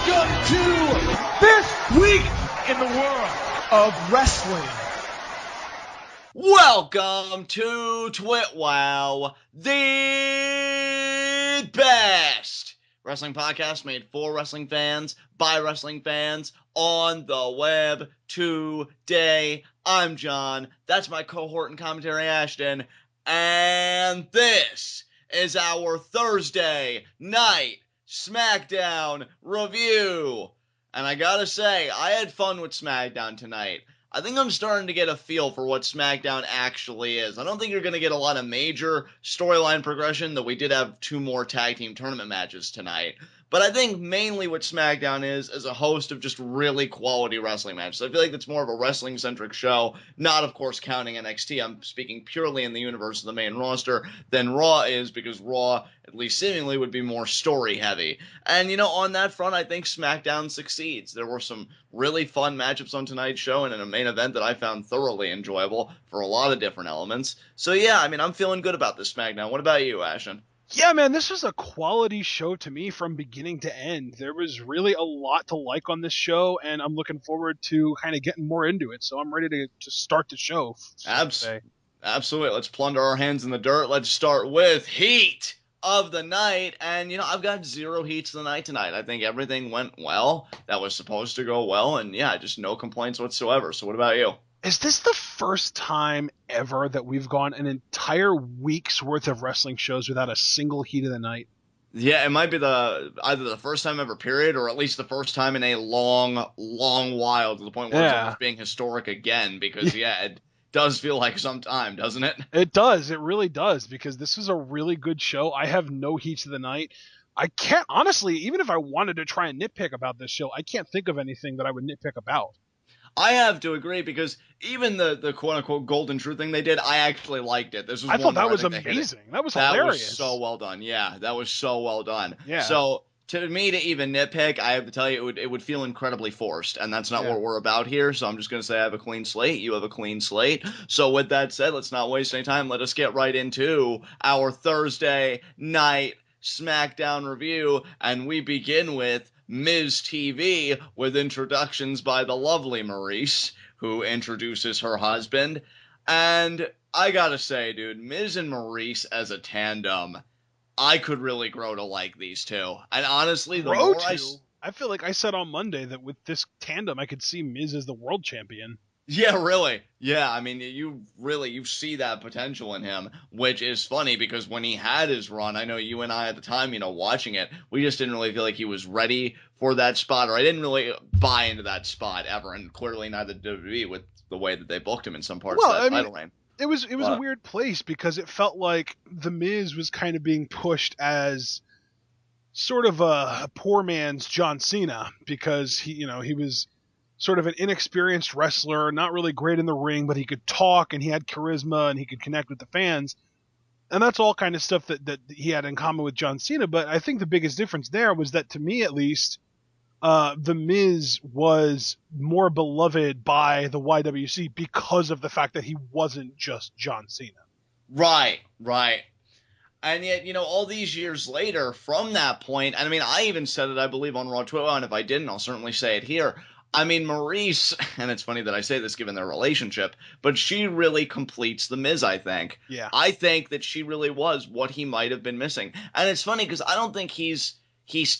Welcome to this week in the world of wrestling. Welcome to TWitWoW, the best wrestling podcast made for wrestling fans, by wrestling fans, on the web today. I'm John, that's my cohort and commentary Ashton, and this is our Thursday night Smackdown review. And I gotta say, I had fun with Smackdown tonight. I think I'm starting to get a feel for what Smackdown actually is. I don't think you're going to get a lot of major storyline progression, though we did have 2 more tag team tournament matches tonight. But I think mainly what Smackdown is a host of just really quality wrestling matches. I feel like it's more of a wrestling-centric show, not, of course, counting NXT. I'm speaking purely in the universe of the main roster than Raw is, because Raw, at least seemingly, would be more story-heavy. And, on that front, I think Smackdown succeeds. There were some really fun matchups on tonight's show, and in a main event that I found thoroughly enjoyable for a lot of different elements. So, yeah, I'm feeling good about this Smackdown. What about you, Ashton? Yeah, man, this was a quality show to me from beginning to end. There was really a lot to like on this show, and I'm looking forward to kind of getting more into it. So I'm ready to start the show. Absolutely. Let's plunder our hands in the dirt. Let's start with Heat of the night. And, I've got 0 heats of the night tonight. I think everything went well that was supposed to go well. And, yeah, just no complaints whatsoever. So what about you? Is this the first time ever that we've gone an entire week's worth of wrestling shows without a single heat of the night? Yeah, it might be either the first time ever, period, or at least the first time in a long, long while, to the point where it's almost being historic again, because, it does feel like some time, doesn't it? It does. It really does, because this is a really good show. I have no heats of the night. I can't, honestly, even if I wanted to try and nitpick about this show, I can't think of anything that I would nitpick about. I have to agree, because even the quote-unquote golden truth thing they did, I actually liked it. I thought that was amazing. That was hilarious. That was so well done. Yeah, that was so well done. Yeah. So, to me, to even nitpick, I have to tell you, it would feel incredibly forced, and that's not what we're about here, so I'm just going to say I have a clean slate, you have a clean slate. So with that said, let's not waste any time. Let us get right into our Thursday night SmackDown review, and we begin with Miz TV with introductions by the lovely Maurice, who introduces her husband. And I gotta say, dude, Miz and Maurice as a tandem, I could really grow to like these two. And honestly, I feel like I said on Monday that with this tandem, I could see Miz as the world champion. Yeah, really. Yeah, you see that potential in him, which is funny because when he had his run, I know you and I at the time, watching it, we just didn't really feel like he was ready for that spot, or I didn't really buy into that spot ever, and clearly neither did WWE with the way that they booked him in some parts of that title reign. It was a weird place because it felt like The Miz was kind of being pushed as sort of a poor man's John Cena, because he was sort of an inexperienced wrestler, not really great in the ring, but he could talk and he had charisma and he could connect with the fans. And that's all kind of stuff that he had in common with John Cena. But I think the biggest difference there was that, to me at least, The Miz was more beloved by the YWC because of the fact that he wasn't just John Cena. Right. And yet, all these years later from that point, and I even said it, I believe, on Raw TWitWoW, and if I didn't, I'll certainly say it here. Maurice, and it's funny that I say this given their relationship, but she really completes The Miz, I think. Yeah. I think that she really was what he might have been missing. And it's funny because I don't think he's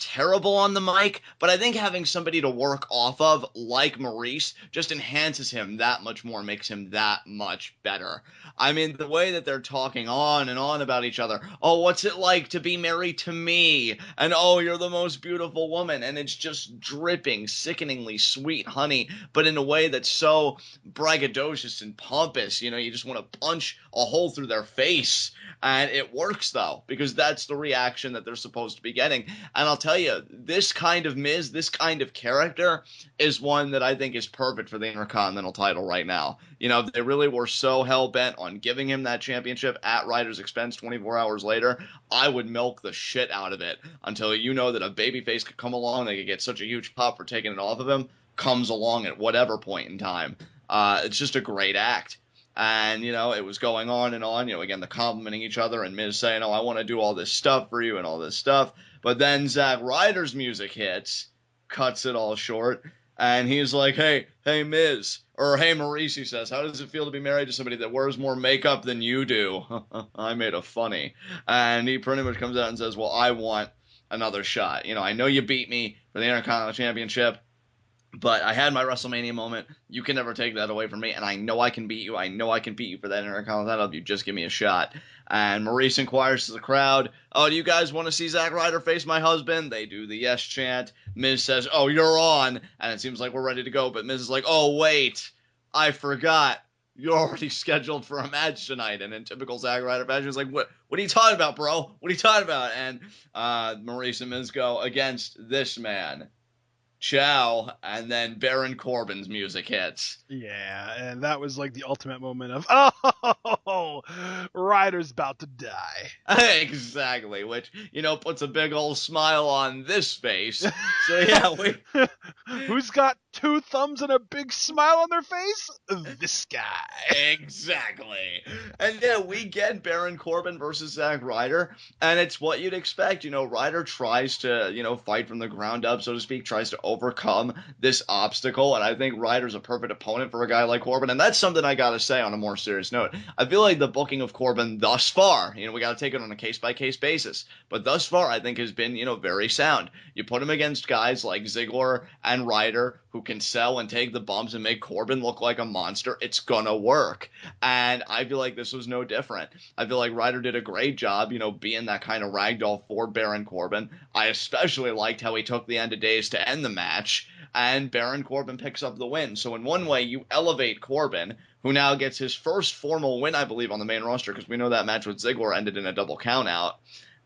terrible on the mic, but I think having somebody to work off of like Maurice just enhances him that much more, makes him that much better. The way that they're talking on and on about each other. Oh, what's it like to be married to me? And oh, you're the most beautiful woman. And it's just dripping, sickeningly sweet honey, but in a way that's so braggadocious and pompous. You just want to punch a hole through their face. And it works, though, because that's the reaction that they're supposed to be getting. And I'll tell you, this kind of Miz, this kind of character is one that I think is perfect for the Intercontinental title right now. If they really were so hell-bent on giving him that championship at Ryder's expense 24 hours later, I would milk the shit out of it until that a babyface could come along, they could get such a huge pop for taking it off of him, comes along at whatever point in time. It's just a great act. And, it was going on and on, again, the complimenting each other and Miz saying, oh, I want to do all this stuff for you and all this stuff. But then Zack Ryder's music hits, cuts it all short. And he's like, hey, Miz, or hey, Maurice, he says, how does it feel to be married to somebody that wears more makeup than you do? I made a funny. And he pretty much comes out and says, well, I want another shot. I know you beat me for the Intercontinental Championship, but I had my WrestleMania moment. You can never take that away from me, and I know I can beat you. I know I can beat you for that Intercontinental if you just give me a shot. And Maurice inquires to the crowd, oh, do you guys want to see Zack Ryder face my husband? They do the yes chant. Miz says, oh, you're on. And it seems like we're ready to go, but Miz is like, oh, wait, I forgot. You're already scheduled for a match tonight. And in typical Zack Ryder fashion, he's like, what are you talking about, bro? What are you talking about? And Maurice and Miz go against this man. Ciao, and then Baron Corbin's music hits. Yeah, and that was like the ultimate moment of, oh, Ryder's about to die. Exactly, which, puts a big old smile on this face. So, yeah, Who's got two thumbs and a big smile on their face? This guy. Exactly. And, yeah, we get Baron Corbin versus Zack Ryder, and it's what you'd expect. Ryder tries to, fight from the ground up, so to speak, tries to overcome this obstacle, and I think Ryder's a perfect opponent for a guy like Corbin, and that's something I gotta say on a more serious note. I feel like the booking of Corbin thus far, we gotta take it on a case-by-case basis, but thus far I think has been, very sound. You put him against guys like Ziggler and Ryder, who can sell and take the bumps and make Corbin look like a monster, it's gonna work. And I feel like this was no different. I feel like Ryder did a great job, being that kind of ragdoll for Baron Corbin. I especially liked how he took the end of days to end the match, and Baron Corbin picks up the win. So in one way, you elevate Corbin, who now gets his first formal win, I believe, on the main roster, because we know that match with Ziggler ended in a double countout.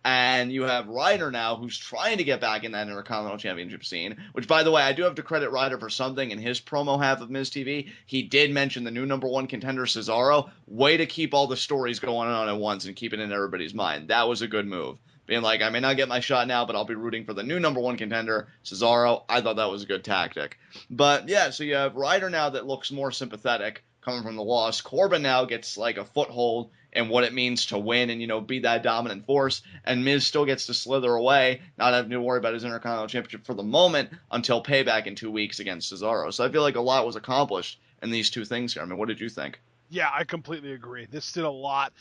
And you have Ryder now, who's trying to get back in that Intercontinental Championship scene, which, by the way, I do have to credit Ryder for something in his promo half of Miz TV. He did mention the new number one contender, Cesaro. Way to keep all the stories going on at once and keep it in everybody's mind. That was a good move. Being like, I may not get my shot now, but I'll be rooting for the new number one contender, Cesaro. I thought that was a good tactic. But, yeah, so you have Ryder now that looks more sympathetic coming from the loss. Corbin now gets, like, a foothold in what it means to win and, be that dominant force. And Miz still gets to slither away, not having to worry about his Intercontinental Championship for the moment until Payback in 2 weeks against Cesaro. So I feel like a lot was accomplished in these two things here. I mean, what did you think? Yeah, I completely agree. This did a lot.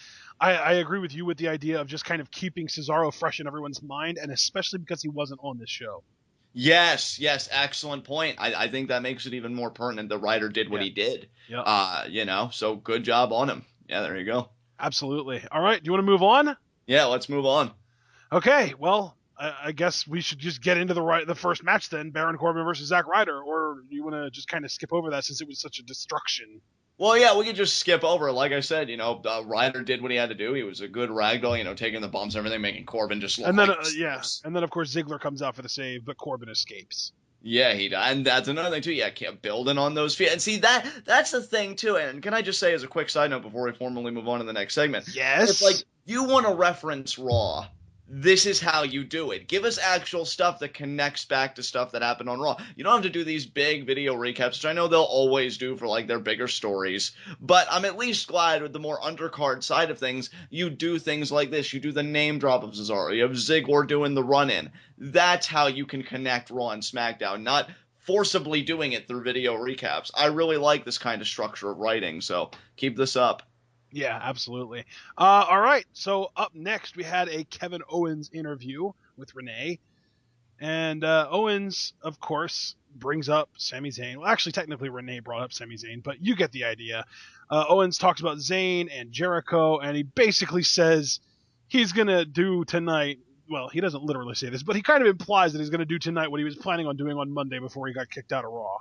I agree with you with the idea of just kind of keeping Cesaro fresh in everyone's mind, and especially because he wasn't on this show. Yes, excellent point. I think that makes it even more pertinent that Ryder did what he did. Yep. So good job on him. Yeah, there you go. Absolutely. All right, do you want to move on? Yeah, let's move on. Okay, well, I guess we should just get into the first match then, Baron Corbin versus Zack Ryder, or you want to just kind of skip over that since it was such a destruction? Well, yeah, we could just skip over. Like I said, Ryder did what he had to do. He was a good ragdoll, taking the bumps and everything, making Corbin just look and then, like and then of course Ziggler comes out for the save, but Corbin escapes. Yeah, he does. And that's another thing, too. Yeah, kept building on those feet. And see, that's the thing, too. And can I just say as a quick side note before we formally move on to the next segment? Yes. It's like, you want to reference Raw. This is how you do it. Give us actual stuff that connects back to stuff that happened on Raw. You don't have to do these big video recaps, which I know they'll always do for, like, their bigger stories. But I'm at least glad with the more undercard side of things, you do things like this. You do the name drop of Cesaro. You have Ziggler doing the run-in. That's how you can connect Raw and SmackDown, not forcibly doing it through video recaps. I really like this kind of structure of writing, so keep this up. Yeah, absolutely. All right, so up next we had a Kevin Owens interview with Renee. And Owens, of course, brings up Sami Zayn. Well, actually, technically Renee brought up Sami Zayn, but you get the idea. Owens talks about Zayn and Jericho, and he basically says he's going to do tonight. Well, he doesn't literally say this, but he kind of implies that he's going to do tonight what he was planning on doing on Monday before he got kicked out of Raw.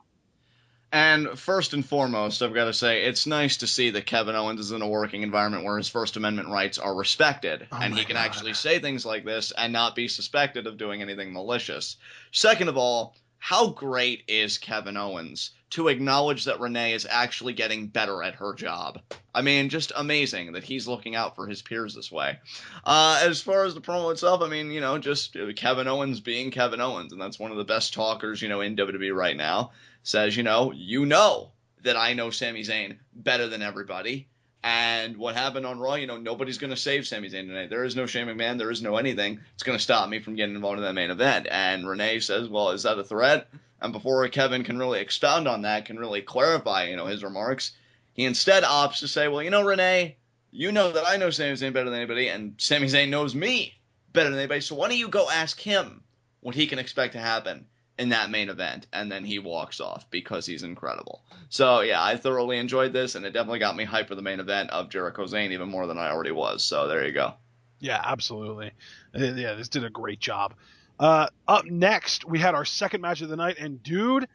And first and foremost, I've got to say, it's nice to see that Kevin Owens is in a working environment where his First Amendment rights are respected, and he can actually say things like this and not be suspected of doing anything malicious. Second of all, how great is Kevin Owens to acknowledge that Renee is actually getting better at her job? I mean, just amazing that he's looking out for his peers this way. As far as the promo itself, I mean, just Kevin Owens being Kevin Owens, and that's one of the best talkers, in WWE right now. Says, you know that I know Sami Zayn better than everybody. And what happened on Raw, nobody's going to save Sami Zayn tonight. There is no Shane McMahon. There is no anything. It's going to stop me from getting involved in that main event. And Renee says, well, is that a threat? And before Kevin can really expound on that, can really clarify, his remarks, he instead opts to say, well, Renee, you know that I know Sami Zayn better than anybody, and Sami Zayn knows me better than anybody. So why don't you go ask him what he can expect to happen in that main event? And then he walks off because he's incredible. So yeah, I thoroughly enjoyed this, and it definitely got me hyped for the main event of Jericho Zayn even more than I already was. So there you go. Yeah, absolutely. Yeah, this did a great job. Up next, we had our second match of the night, and dude,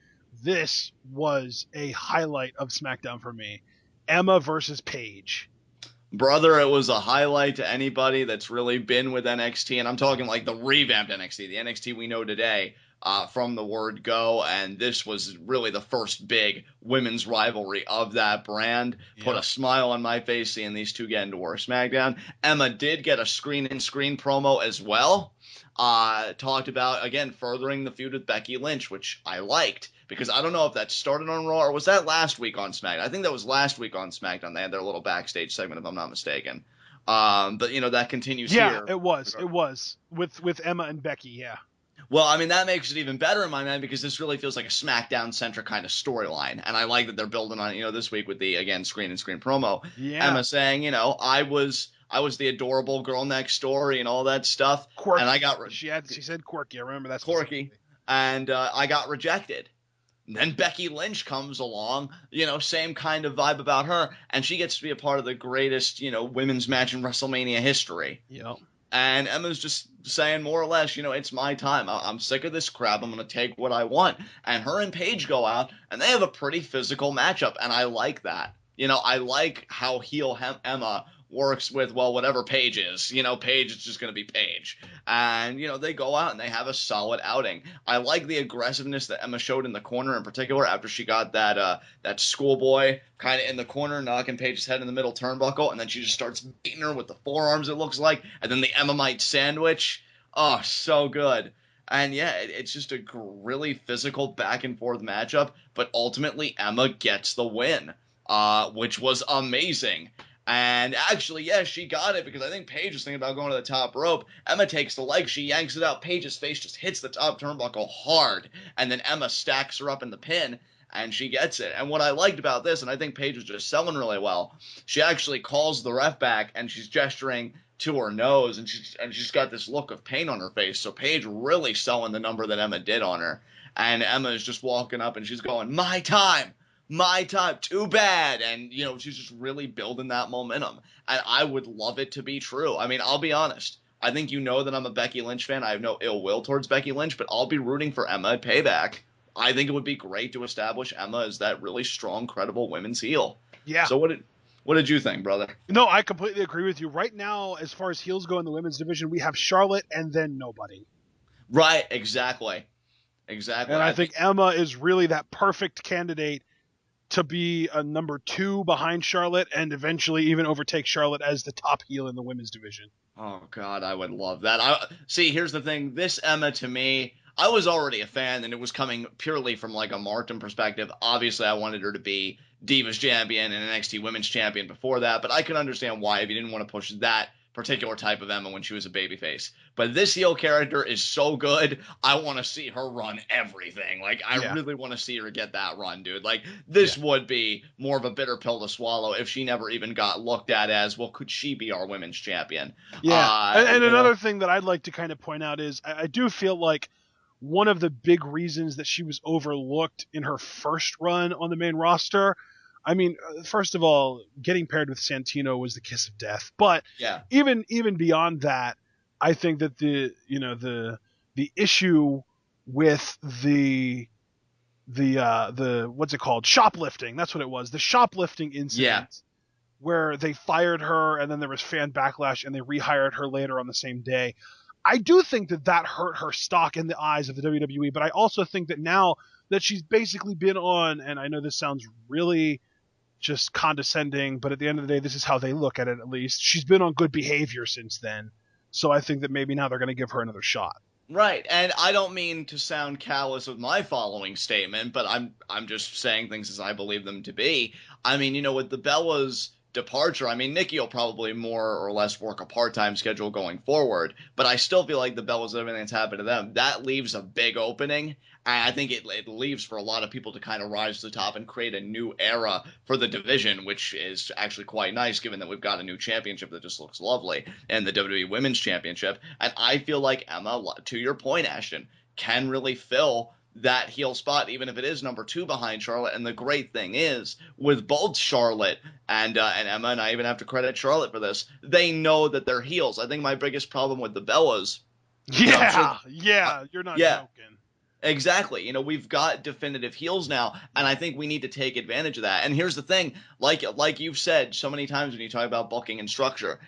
this was a highlight of SmackDown for me. Emma versus Paige. Brother, it was a highlight to anybody that's really been with NXT, and I'm talking like the revamped NXT, the NXT we know today from the word go, and this was really the first big women's rivalry of that brand. Yep. Put a smile on my face seeing these two get into war SmackDown. Emma did get a screen-in-screen promo as well. Talked about, again, furthering the feud with Becky Lynch, which I liked. Because I don't know if that started on Raw or was that last week on SmackDown. I think that was last week on SmackDown. They had their little backstage segment, if I'm not mistaken. But that continues here. Yeah, it was. It was with Emma and Becky. Yeah. Well, I mean, that makes it even better in my mind because this really feels like a SmackDown-centric kind of storyline. And I like that they're building on it, this week with the, again, screen-in-screen promo. Yeah. Emma saying, I was the adorable girl next door and all that stuff. Quirky. And I got... She said quirky. I remember that. Quirky. And I got rejected. And then Becky Lynch comes along, same kind of vibe about her, and she gets to be a part of the greatest, women's match in WrestleMania history. Yep. And Emma's just saying more or less, it's my time. I'm sick of this crap. I'm going to take what I want. And her and Paige go out, and they have a pretty physical matchup, and I like that. I like how heel Emma works with, well, whatever Paige is. Paige is just going to be Paige. And, they go out and they have a solid outing. I like the aggressiveness that Emma showed in the corner in particular after she got that schoolboy kind of in the corner, knocking Paige's head in the middle turnbuckle, and then she just starts beating her with the forearms, it looks like, and then the Emmamite sandwich. Oh, so good. And yeah, it's just a really physical back and forth matchup, but ultimately Emma gets the win, which was amazing. And actually, yes, she got it because I think Paige was thinking about going to the top rope. Emma takes the leg, she yanks it out. Paige's face just hits the top turnbuckle hard, and then Emma stacks her up in the pin, and she gets it. And what I liked about this, and I think Paige was just selling really well, she actually calls the ref back, and she's gesturing to her nose, and she's got this look of pain on her face. So Paige really selling the number that Emma did on her. And Emma is just walking up, and she's going, my time, too bad. And, she's just really building that momentum. And I would love it to be true. I mean, I'll be honest. I think that I'm a Becky Lynch fan. I have no ill will towards Becky Lynch, but I'll be rooting for Emma at Payback. I think it would be great to establish Emma as that really strong, credible women's heel. Yeah. So what did you think, brother? No, I completely agree with you. Right now, as far as heels go in the women's division, we have Charlotte and then nobody. Right, exactly. And I think Emma is really that perfect candidate to be a number 2 behind Charlotte and eventually even overtake Charlotte as the top heel in the women's division. Oh, God, I would love that. See, here's the thing. This Emma, to me, I was already a fan, and it was coming purely from, like, a Martin perspective. Obviously, I wanted her to be Divas Champion and NXT Women's Champion before that, but I can understand why if you didn't want to push that particular type of Emma when she was a babyface. But this heel character is so good, I want to see her run everything. Like, I really want to see her get that run, dude. Like, this would be more of a bitter pill to swallow if she never even got looked at as, well, could she be our women's champion? Yeah, and another thing that I'd like to kind of point out is I do feel like one of the big reasons that she was overlooked in her first run on the main roster, I mean, first of all, getting paired with Santino was the kiss of death. But even beyond that, I think that the issue with the what's it called? Shoplifting. That's what it was. The shoplifting incident where they fired her and then there was fan backlash and they rehired her later on the same day. I do think that hurt her stock in the eyes of the WWE, but I also think that now that she's basically been on, and I know this sounds really just condescending, but at the end of the day, this is how they look at it, at least. She's been on good behavior since then. So I think that maybe now they're going to give her another shot. Right, and I don't mean to sound callous with my following statement, but I'm just saying things as I believe them to be. I mean, with the Bellas departure. I mean, Nikki will probably more or less work a part-time schedule going forward, but I still feel like the Bellas and everything that's happened to them, that leaves a big opening. And I think it leaves for a lot of people to kind of rise to the top and create a new era for the division, which is actually quite nice given that we've got a new championship that just looks lovely and the WWE Women's Championship. And I feel like Emma, to your point, Ashton, can really fill that heel spot, even if it is number 2 behind Charlotte. And the great thing is, with both Charlotte and Emma, and I even have to credit Charlotte for this, they know that they're heels. I think my biggest problem with the Bellas, you're not joking. Exactly. We've got definitive heels now, and I think we need to take advantage of that. And here's the thing, like you've said so many times when you talk about booking and structure,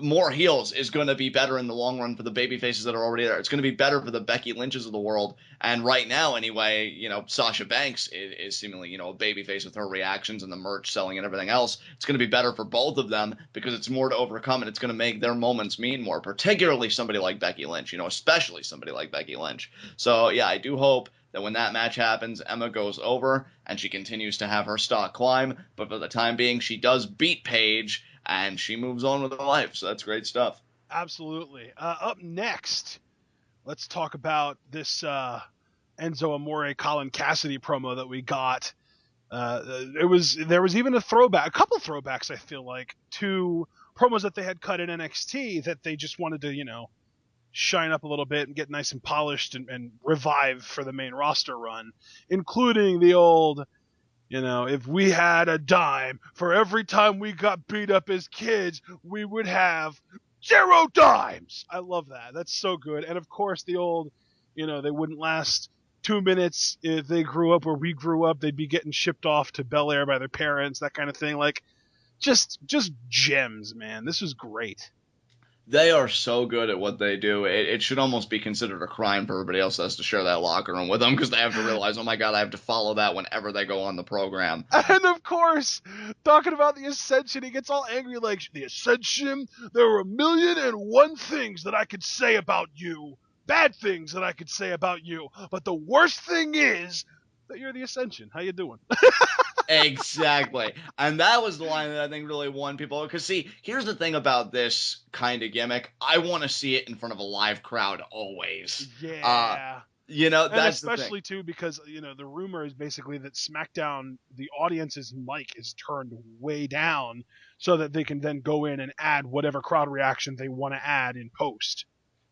more heels is going to be better in the long run for the baby faces that are already there. It's going to be better for the Becky Lynches of the world. And right now, anyway, Sasha Banks is seemingly, a baby face with her reactions and the merch selling and everything else. It's going to be better for both of them because it's more to overcome, and it's going to make their moments mean more, particularly somebody like Becky Lynch, especially somebody like Becky Lynch. So, yeah, I do hope that when that match happens, Emma goes over and she continues to have her stock climb. But for the time being, she does beat Paige, and she moves on with her life, so that's great stuff. Absolutely. Up next, let's talk about this Enzo Amore Colin Cassidy promo that we got. There was even a couple throwbacks, I feel like, to promos that they had cut in NXT that they just wanted to, shine up a little bit and get nice and polished and revive for the main roster run, including the old, if we had a dime for every time we got beat up as kids, we would have 0 dimes. I love that. That's so good. And of course, the old, they wouldn't last 2 minutes if they grew up where we grew up. They'd be getting shipped off to Bel Air by their parents, that kind of thing. Like, just gems, man. This was great. They are so good at what they do. It should almost be considered a crime for everybody else that has to share that locker room with them, because they have to realize, oh my god, I have to follow that whenever they go on the program. And of course, talking about the Ascension, he gets all angry like, the Ascension, there were 1,000,001 things that I could say about you. Bad things that I could say about you. But the worst thing is that you're the Ascension. How you doing? Exactly. And that was the line that I think really won people. Because, see, here's the thing about this kind of gimmick. I want to see it in front of a live crowd always. Yeah. That's and especially, the thing. too, because, the rumor is basically that SmackDown, the audience's mic is turned way down so that they can then go in and add whatever crowd reaction they want to add in post.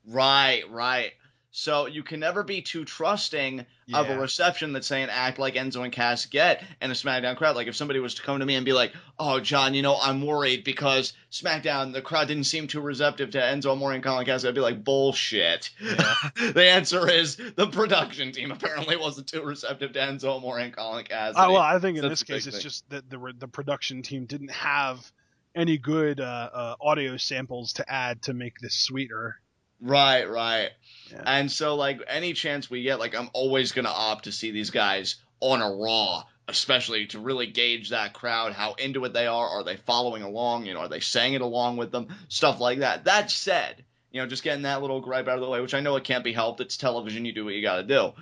Right. So you can never be too trusting of a reception that's saying act like Enzo and Cass get in a SmackDown crowd. Like if somebody was to come to me and be like, oh, John, I'm worried because SmackDown, the crowd didn't seem too receptive to Enzo Amore and Colin Cassidy, I'd be like, bullshit. Yeah. The answer is the production team apparently wasn't too receptive to Enzo Amore and Colin Cassidy. Well, I think in this case it's just that the production team didn't have any good audio samples to add to make this sweeter. Right. Yeah. And so, like, any chance we get, like, I'm always going to opt to see these guys on a Raw, especially to really gauge that crowd, how into it they are. Are they following along? Are they saying it along with them? Stuff like that. That said, just getting that little gripe out of the way, which I know it can't be helped. It's television. You do what you got to do.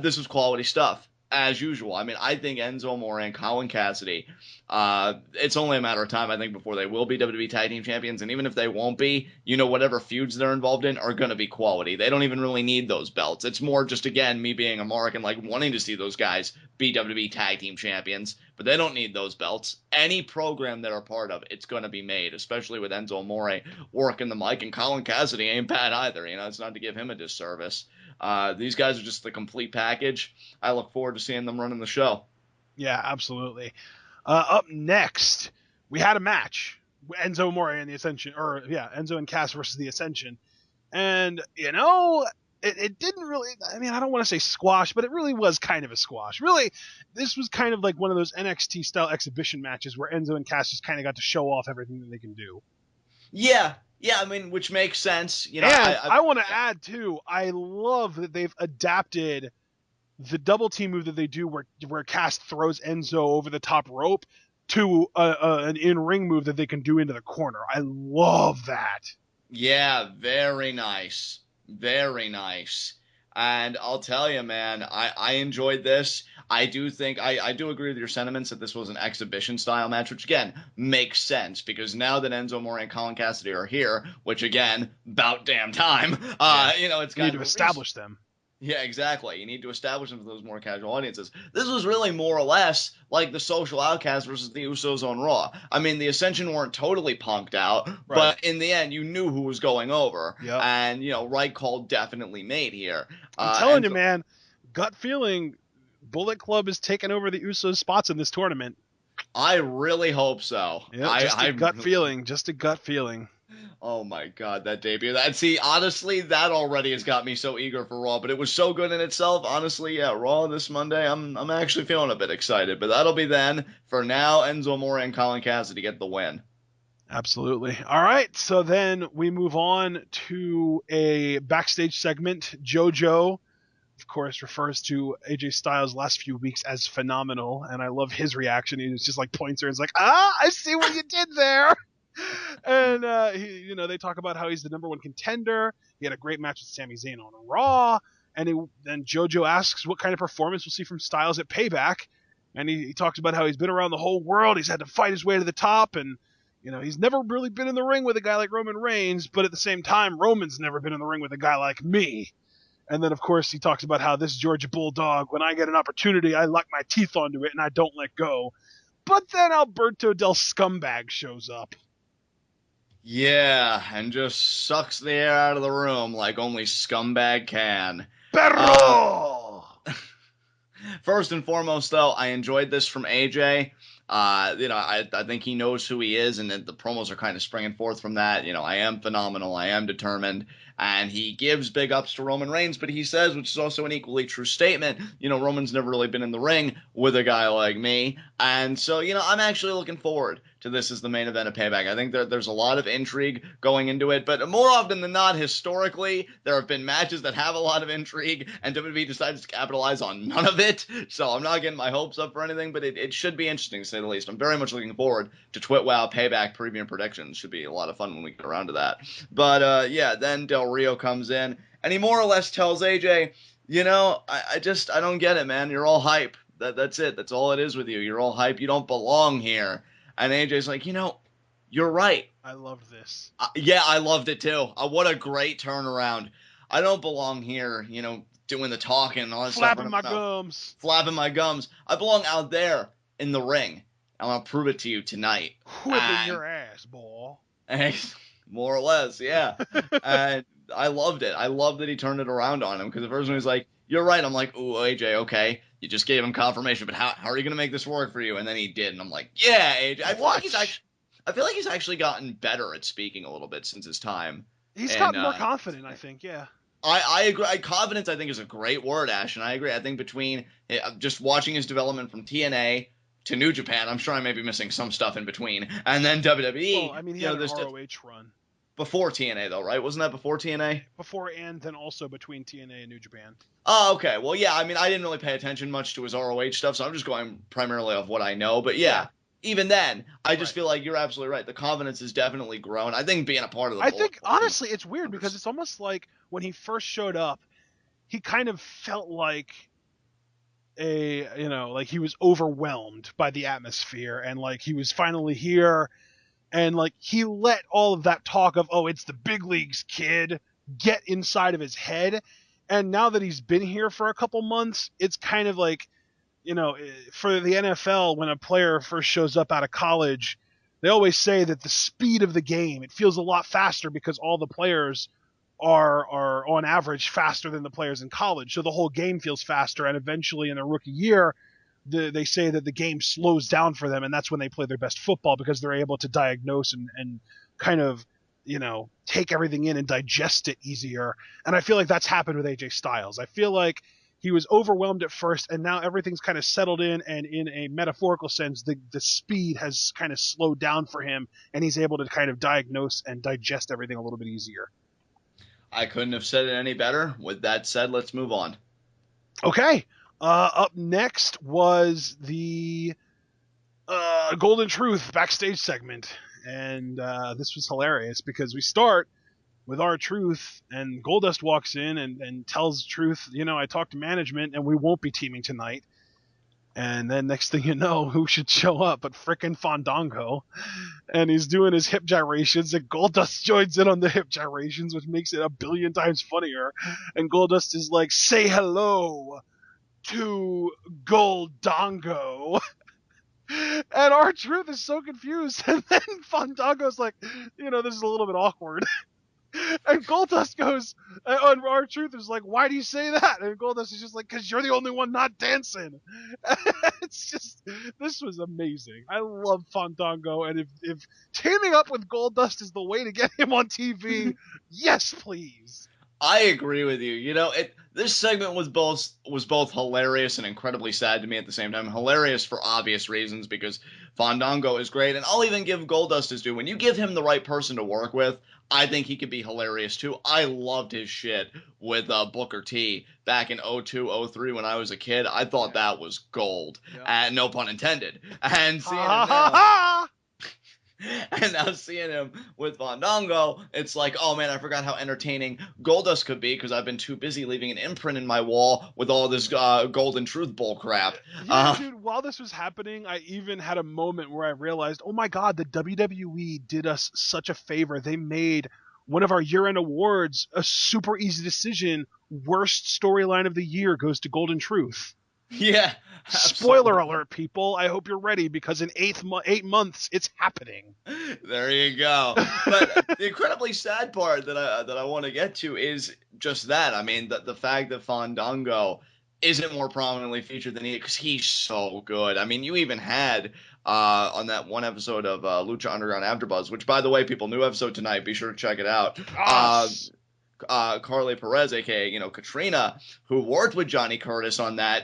This was quality stuff, as usual. I mean, I think Enzo Amore and Colin Cassidy, it's only a matter of time, I think, before they will be WWE Tag Team Champions. And even if they won't be, whatever feuds they're involved in are going to be quality. They don't even really need those belts. It's more just, again, me being a mark and, like, wanting to see those guys be WWE Tag Team Champions. But they don't need those belts. Any program they're a part of, it's going to be made, especially with Enzo Amore working the mic. And Colin Cassidy ain't bad either. It's not to give him a disservice. These guys are just the complete package. I look forward to seeing them running the show. Yeah, absolutely. Up next, we had a match. Enzo Amore and the Ascension, Enzo and Cass versus the Ascension. And, it didn't really, I don't want to say squash, but it really was kind of a squash. Really, this was kind of like one of those NXT-style exhibition matches where Enzo and Cass just kind of got to show off everything that they can do. Yeah, which makes sense. And I want to add, too, I love that they've adapted the double team move that they do where Cass throws Enzo over the top rope to an in-ring move that they can do into the corner. I love that. Yeah, very nice. Very nice. And I'll tell you, man, I enjoyed this. I do think I do agree with your sentiments that this was an exhibition style match, which again makes sense because now that Enzo Amore and Colin Cassidy are here, which again, about damn time, it's You need got to establish them. Yeah, exactly. You need to establish them for those more casual audiences. This was really more or less like the Social Outcasts versus the Usos on Raw. I mean, the Ascension weren't totally punked out, but in the end, you knew who was going over. Yep. And, right call definitely made here. I'm telling you, man, gut feeling, Bullet Club is taking over the Usos spots in this tournament. I really hope so. Yeah, just a gut feeling. Oh my god, that debut. Honestly, that already has got me so eager for Raw, but it was so good in itself. Honestly, yeah, Raw this Monday, I'm actually feeling a bit excited, but that'll be then. For now, Enzo Amore and Colin Cassidy get the win. Absolutely. All right, so then we move on to a backstage segment. JoJo, of course, refers to AJ Styles' last few weeks as phenomenal, and I love his reaction. He just like points her and is like, I see what you did there. And they talk about how he's the number one contender. He had a great match with Sami Zayn on Raw, and then JoJo asks what kind of performance we'll see from Styles at Payback, and he talks about how he's been around the whole world. He's had to fight his way to the top, and he's never really been in the ring with a guy like Roman Reigns, but at the same time, Roman's never been in the ring with a guy like me. And then, of course, he talks about how this Georgia Bulldog, when I get an opportunity, I lock my teeth onto it and I don't let go. But then Alberto Del Scumbag shows up. Yeah, and just sucks the air out of the room like only scumbag can. Perro! First and foremost, though, I enjoyed this from AJ. I think he knows who he is, and the promos are kind of springing forth from that. I am phenomenal. I am determined. And he gives big ups to Roman Reigns, but he says, which is also an equally true statement, Roman's never really been in the ring with a guy like me. And so, I'm actually looking forward to this as the main event of Payback. I think there's a lot of intrigue going into it, but more often than not, historically, there have been matches that have a lot of intrigue, and WWE decides to capitalize on none of it. So I'm not getting my hopes up for anything, but it should be interesting, to say the least. I'm very much looking forward to TWitWoW Payback preview and predictions. Should be a lot of fun when we get around to that. But then Del Rio comes in, and he more or less tells AJ, I don't get it, man. You're all hype. That's it. That's all it is with you. You're all hype. You don't belong here. And AJ's like, you're right. I love this. Yeah, I loved it too. What a great turnaround. I don't belong here, doing the talking and all that Flapping stuff. Flapping my gums. I belong out there in the ring. I want to prove it to you tonight. Whipping your ass, boy. More or less, yeah. And I loved it. I loved that he turned it around on him, because the first one was like, you're right. I'm like, ooh, AJ, okay. You just gave him confirmation, but how are you going to make this work for you? And then he did, and I'm like, yeah, AJ. I feel like he's actually gotten better at speaking a little bit since his time. He's gotten more confident, I think, yeah. I agree. Confidence, I think, is a great word, Ash, and I agree. I think between just watching his development from TNA to New Japan, I'm sure I may be missing some stuff in between, and then WWE. Well, I mean, he had an ROH run. Before TNA, though, right? Wasn't that before TNA? Before and then also between TNA and New Japan. Oh, okay. Well, yeah, I mean, I didn't really pay attention much to his ROH stuff, so I'm just going primarily off what I know. But yeah. Even then, I just feel like you're absolutely right. The confidence has definitely grown. I think being a part of the honestly, it's weird because it's almost like when he first showed up, he kind of felt like like he was overwhelmed by the atmosphere, and like he was finally here, and like he let all of that talk of, oh, it's the big leagues, kid, get inside of his head. And now that he's been here for a couple months, it's kind of like, for the NFL, when a player first shows up out of college, they always say that the speed of the game, it feels a lot faster because all the players are on average faster than the players in college. So the whole game feels faster, and eventually in their rookie year, they say that the game slows down for them, and that's when they play their best football because they're able to diagnose and kind of, take everything in and digest it easier. And I feel like that's happened with AJ Styles. I feel like he was overwhelmed at first, and now everything's kind of settled in, and in a metaphorical sense, the speed has kind of slowed down for him, and he's able to kind of diagnose and digest everything a little bit easier. I couldn't have said it any better. With that said, let's move on. Okay. Up next was the Golden Truth backstage segment, and this was hilarious because we start with R-Truth, and Goldust walks in and tells Truth, I talked to management and we won't be teaming tonight. And then next thing you know, who should show up but frickin' Fandango? And he's doing his hip gyrations, and Goldust joins in on the hip gyrations, which makes it a billion times funnier. And Goldust is like, say hello to Goldongo. And R-Truth is so confused. And then Fandango's like, this is a little bit awkward. And Goldust goes, and R-Truth is like, why do you say that? And Goldust is just like, because you're the only one not dancing. It's just, this was amazing. I love Fandango, and if teaming up with Goldust is the way to get him on TV, yes, please. I agree with you. This segment was both hilarious and incredibly sad to me at the same time. Hilarious for obvious reasons because Fandango is great, and I'll even give Goldust his due. When you give him the right person to work with, I think he could be hilarious too. I loved his shit with Booker T back in 02, 03 when I was a kid. I thought that was gold, and no pun intended. And seeing him now. And now seeing him with Fandango, it's like, oh man, I forgot how entertaining Goldust could be because I've been too busy leaving an imprint in my wall with all this Golden Truth bull crap. Yeah, dude, while this was happening, I even had a moment where I realized, oh my god, the WWE did us such a favor. They made one of our year-end awards a super easy decision. Worst storyline of the year goes to Golden Truth. Yeah. Spoiler alert, people. I hope you're ready because in 8 months, it's happening. There you go. But the incredibly sad part that I want to get to is just that. I mean, the fact that Fandango isn't more prominently featured than he is because he's so good. I mean, you even had on that one episode of Lucha Underground Afterbuzz, which, by the way, people, new episode tonight. Be sure to check it out. Carly Perez, aka Katrina, who worked with Johnny Curtis on that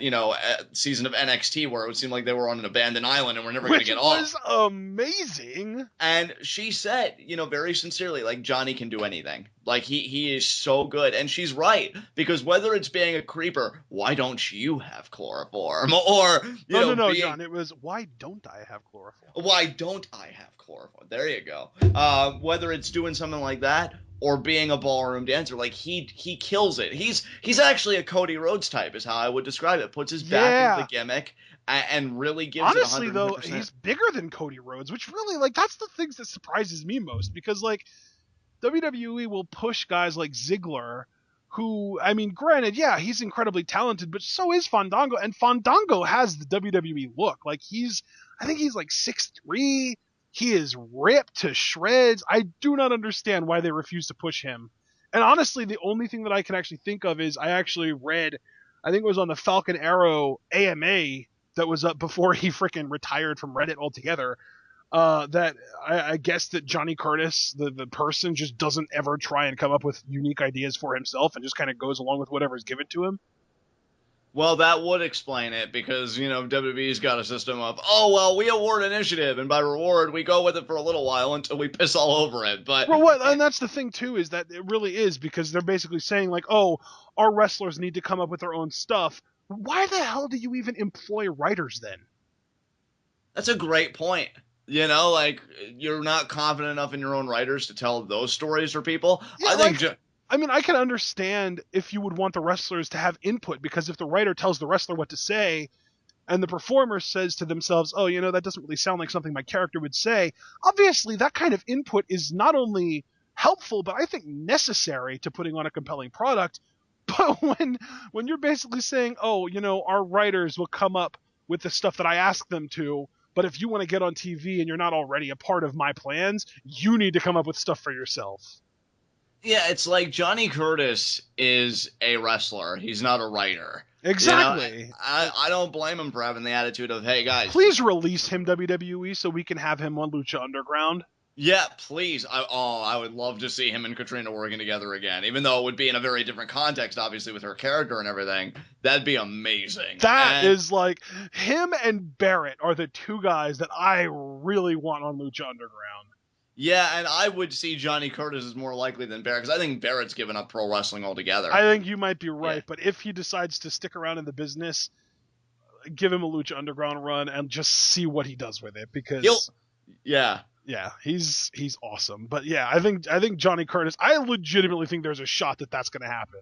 season of NXT where it would seem like they were on an abandoned island and we're never going to get off. Which was amazing. And she said, very sincerely, like, Johnny can do anything. Like, he is so good. And she's right, because whether it's being a creeper, why don't you have chloroform? Or no, John, it was why don't I have chloroform? Why don't I have chloroform? There you go. Whether it's doing something like that or being a ballroom dancer, like he kills it. He's actually a Cody Rhodes type, is how I would describe it. Puts his back into the gimmick and really gives honestly, it 100%. Though, he's bigger than Cody Rhodes, which really, like, that's the things that surprises me most, because, like, WWE will push guys like Ziggler, who, I mean, granted, yeah, he's incredibly talented, but so is Fandango, and Fandango has the WWE look. Like, I think he's like 6'3". He is ripped to shreds. I do not understand why they refuse to push him. And honestly, the only thing that I can actually think of is I actually read, I think it was on the Falcon Arrow AMA that was up before he freaking retired from Reddit altogether, that I guess that Johnny Curtis, the person, just doesn't ever try and come up with unique ideas for himself and just kind of goes along with whatever's given to him. Well, that would explain it because, WWE's got a system of, oh, well, we award initiative, and by reward, we go with it for a little while until we piss all over it. But and that's the thing, too, is that it really is, because they're basically saying, like, oh, our wrestlers need to come up with their own stuff. Why the hell do you even employ writers then? That's a great point. Like, you're not confident enough in your own writers to tell those stories for people. Yeah, I can understand if you would want the wrestlers to have input, because if the writer tells the wrestler what to say and the performer says to themselves, oh, that doesn't really sound like something my character would say, obviously that kind of input is not only helpful, but I think necessary to putting on a compelling product. But when you're basically saying, oh, our writers will come up with the stuff that I ask them to, but if you want to get on TV and you're not already a part of my plans, you need to come up with stuff for yourself. Yeah, it's like Johnny Curtis is a wrestler. He's not a writer. Exactly. I don't blame him for having the attitude of, hey, guys. Please release him, WWE, so we can have him on Lucha Underground. Yeah, please. I would love to see him and Katrina working together again, even though it would be in a very different context, obviously, with her character and everything. That'd be amazing. That is like, him and Barrett are the two guys that I really want on Lucha Underground. Yeah, and I would see Johnny Curtis as more likely than Barrett, because I think Barrett's given up pro wrestling altogether. I think you might be right, but if he decides to stick around in the business, give him a Lucha Underground run and just see what he does with it, because... Yeah, he's awesome. But yeah, I think Johnny Curtis. I legitimately think there's a shot that that's going to happen.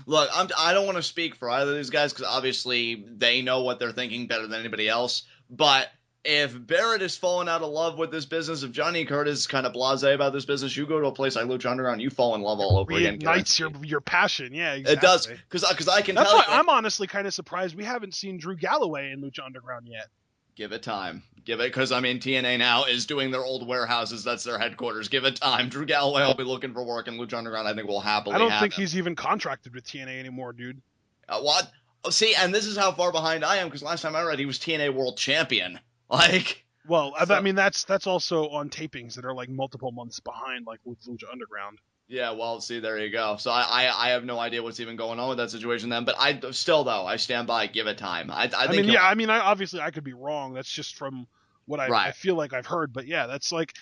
Look, I don't want to speak for either of these guys because obviously they know what they're thinking better than anybody else. But if Barrett is falling out of love with this business, if Johnny Curtis is kind of blasé about this business, you go to a place like Lucha Underground, you fall in love all over again. Reignites your passion. Yeah, exactly. It does, because I can That's tell why you. I'm honestly kind of surprised we haven't seen Drew Galloway in Lucha Underground yet. Give it time. Give it, because I mean TNA now is doing their old warehouses. That's their headquarters. Give it time. Drew Galloway will be looking for work, and Lucha Underground I think will happily. I don't think he's even contracted with TNA anymore, dude. What? Oh, see, and this is how far behind I am because last time I read he was TNA World Champion. Like. Well, I mean that's also on tapings that are like multiple months behind, like with Lucha Underground. Yeah, well, see, there you go. So I have no idea what's even going on with that situation then, but I still though I stand by. Give it time. I think obviously I could be wrong. That's just from what I feel like I've heard. But yeah, that's like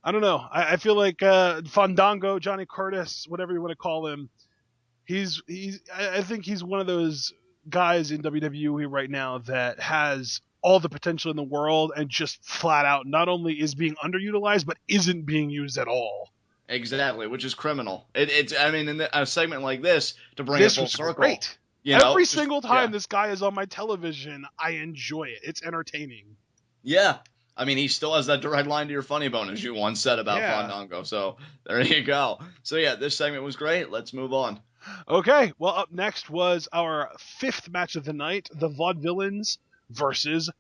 I don't know. I feel like Fandango, Johnny Curtis, whatever you want to call him, I think he's one of those guys in WWE right now that has all the potential in the world and just flat out not only is being underutilized but isn't being used at all. Exactly, which is criminal. It's I mean, in a segment like this to bring it full circle. Great. Every single time this guy is on my television, I enjoy it. It's entertaining. Yeah. I mean, he still has that direct line to your funny bone, as you once said about Fandango. So there you go. So yeah, this segment was great. Let's move on. Okay. Well, up next was our 5th match of the night, the Vaudevillains versus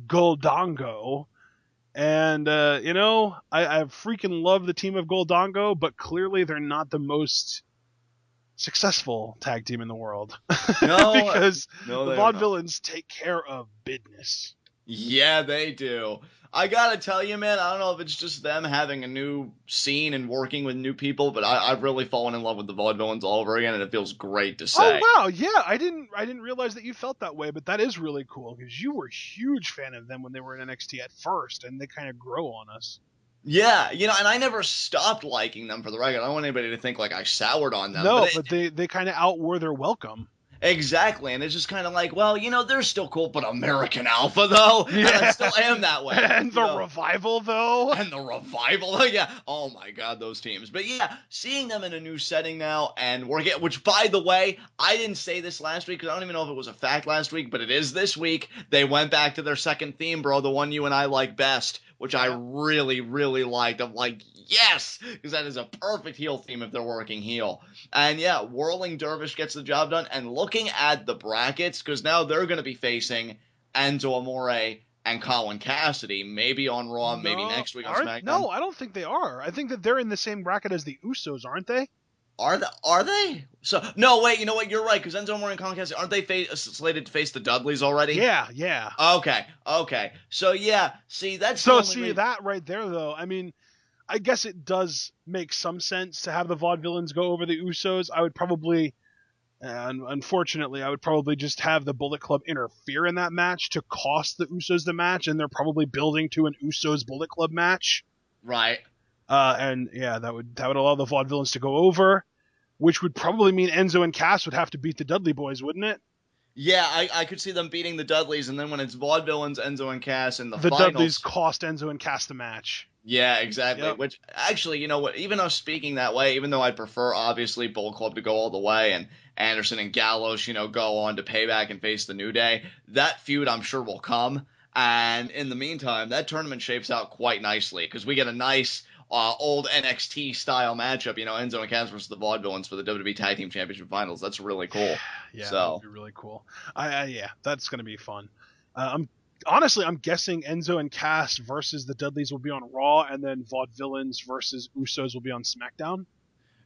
Goldango. And, I freaking love the team of Goldango, but clearly they're not the most successful tag team in the world. No, because the Vaudevillains take care of business. Yeah, they do. I gotta tell you, man, I don't know if it's just them having a new scene and working with new people, but I've really fallen in love with the Vaudevillains all over again, and it feels great to say. Oh wow, yeah, I didn't realize that you felt that way, but that is really cool because you were a huge fan of them when they were in NXT at first, and they kind of grow on us. Yeah, and I never stopped liking them for the record. I don't want anybody to think like I soured on them. No, but they kind of outwore their welcome. Exactly, and it's just kind of like, well, they're still cool, but American Alpha, though, and I still am that way. And the Revival, though. And the Revival, yeah. Oh, my God, those teams. But, yeah, seeing them in a new setting now, and which, by the way, I didn't say this last week, because I don't even know if it was a fact last week, but it is this week. They went back to their second theme, bro, the one you and I like best, which I really, really liked. I'm like, yes, because that is a perfect heel theme if they're working heel. And yeah, Whirling Dervish gets the job done. And looking at the brackets, because now they're going to be facing Enzo Amore and Colin Cassidy, maybe on Raw, maybe next week on SmackDown. No, I don't think they are. I think that they're in the same bracket as the Usos, aren't they? Are they? So no, wait. You know what? You're right. Because Enzo Amore and Colin Cassidy, aren't they slated to face the Dudleys already? Yeah. Okay. So yeah. See, that's that right there, though. I mean, I guess it does make some sense to have the Vaudevillains go over the Usos. I would probably, unfortunately, just have the Bullet Club interfere in that match to cost the Usos the match, and they're probably building to an Usos Bullet Club match. Right. And yeah, that would allow the Vaudevillains to go over, which would probably mean Enzo and Cass would have to beat the Dudley Boys, wouldn't it? Yeah, I could see them beating the Dudleys, and then when it's Vaudevillains, Enzo and Cass in the finals, Dudleys cost Enzo and Cass the match. Yeah, exactly. Yep. Which, actually, you know what? Even though speaking that way, even though I'd prefer, obviously, Bullet Club to go all the way and Anderson and Gallows, go on to Payback and face the New Day, that feud, I'm sure, will come. And in the meantime, that tournament shapes out quite nicely because we get a nice old NXT style matchup, Enzo and Cass versus the Vaudevillains for the WWE Tag Team Championship Finals. That's really cool. Yeah, that would be really cool. Yeah, that's going to be fun. Honestly, I'm guessing Enzo and Cass versus the Dudleys will be on Raw, and then Vaudevillains versus Usos will be on SmackDown.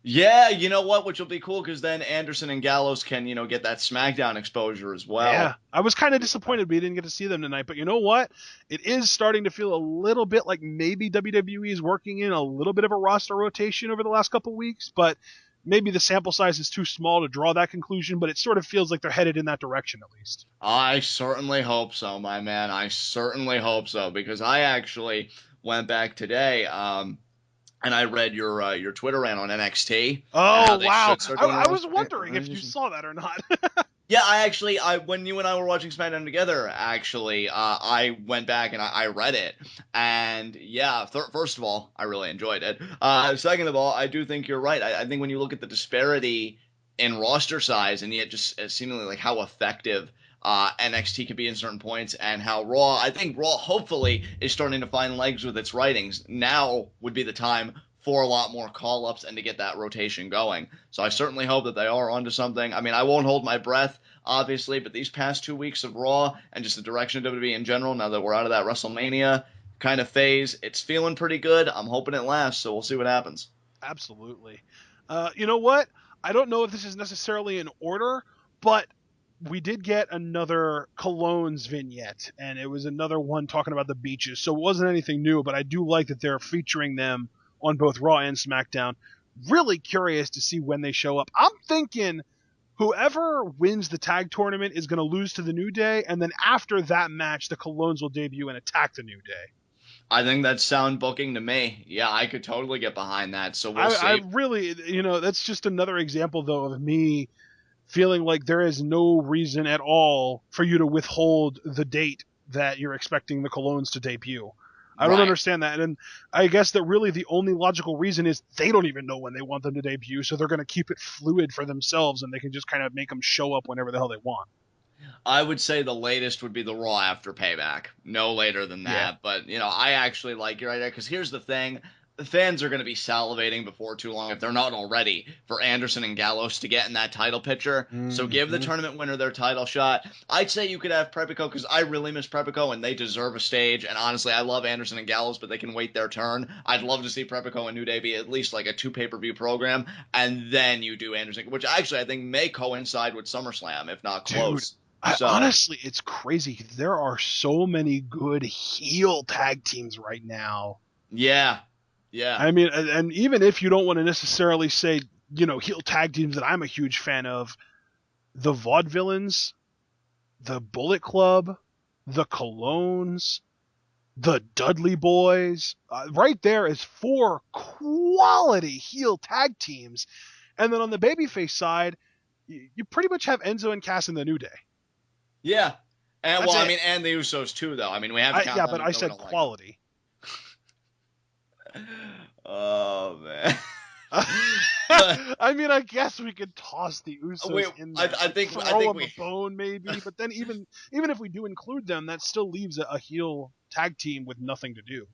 Yeah, you know what? Which will be cool because then Anderson and Gallows can, get that SmackDown exposure as well. Yeah, I was kind of disappointed we didn't get to see them tonight, but you know what? It is starting to feel a little bit like maybe WWE is working in a little bit of a roster rotation over the last couple weeks, but maybe the sample size is too small to draw that conclusion, but it sort of feels like they're headed in that direction at least. I certainly hope so, my man. I certainly hope so because I actually went back today, and I read your Twitter rant on NXT. Oh, wow. I was wondering if you saw that or not. Yeah, I when you and I were watching SmackDown together, actually, I went back and I read it, and yeah, first of all, I really enjoyed it. Second of all, I do think you're right. I think when you look at the disparity in roster size, and yet just seemingly like how effective NXT could be in certain points, and how Raw, I think Raw hopefully is starting to find legs with its writings. Now would be the time for a lot more call ups and to get that rotation going. So I certainly hope that they are onto something. I mean, I won't hold my breath obviously, but these past 2 weeks of Raw and just the direction of WWE in general, now that we're out of that WrestleMania kind of phase, it's feeling pretty good. I'm hoping it lasts, so we'll see what happens. Absolutely. You know what? I don't know if this is necessarily in order, but we did get another Colognes vignette, and it was another one talking about the beaches. So it wasn't anything new, but I do like that they're featuring them on both Raw and SmackDown. Really curious to see when they show up. I'm thinking whoever wins the tag tournament is going to lose to the New Day, and then after that match, the Colognes will debut and attack the New Day. I think that's sound booking to me. Yeah, I could totally get behind that. So we'll I see. really, that's just another example, though, of me feeling like there is no reason at all for you to withhold the date that you're expecting the Colognes to debut. I don't understand that. And I guess that really the only logical reason is they don't even know when they want them to debut, so they're going to keep it fluid for themselves, and they can just kind of make them show up whenever the hell they want. I would say the latest would be the Raw after Payback. No later than that. Yeah. But, I actually like your idea because here's the thing. The fans are going to be salivating before too long, if they're not already, for Anderson and Gallows to get in that title picture. Mm-hmm. So give the tournament winner their title shot. I'd say you could have Prepico because I really miss Prepico and they deserve a stage. And honestly, I love Anderson and Gallows, but they can wait their turn. I'd love to see Prepico and New Day be at least like a 2 pay-per-view program. And then you do Anderson, which actually I think may coincide with SummerSlam, if not close. Dude. Honestly, it's crazy. There are so many good heel tag teams right now. Yeah. I mean, and even if you don't want to necessarily say, heel tag teams that I'm a huge fan of, the Vaudevillains, the Bullet Club, the Colognes, the Dudley Boys, right there is 4 quality heel tag teams. And then on the babyface side, you pretty much have Enzo and Cass in the New Day. Yeah, and and the Usos too, though. I mean, we have. Yeah, but I said quality. Oh man. I mean, I guess we could toss the Usos in there. I think them a bone maybe, but then even if we do include them, that still leaves a heel tag team with nothing to do.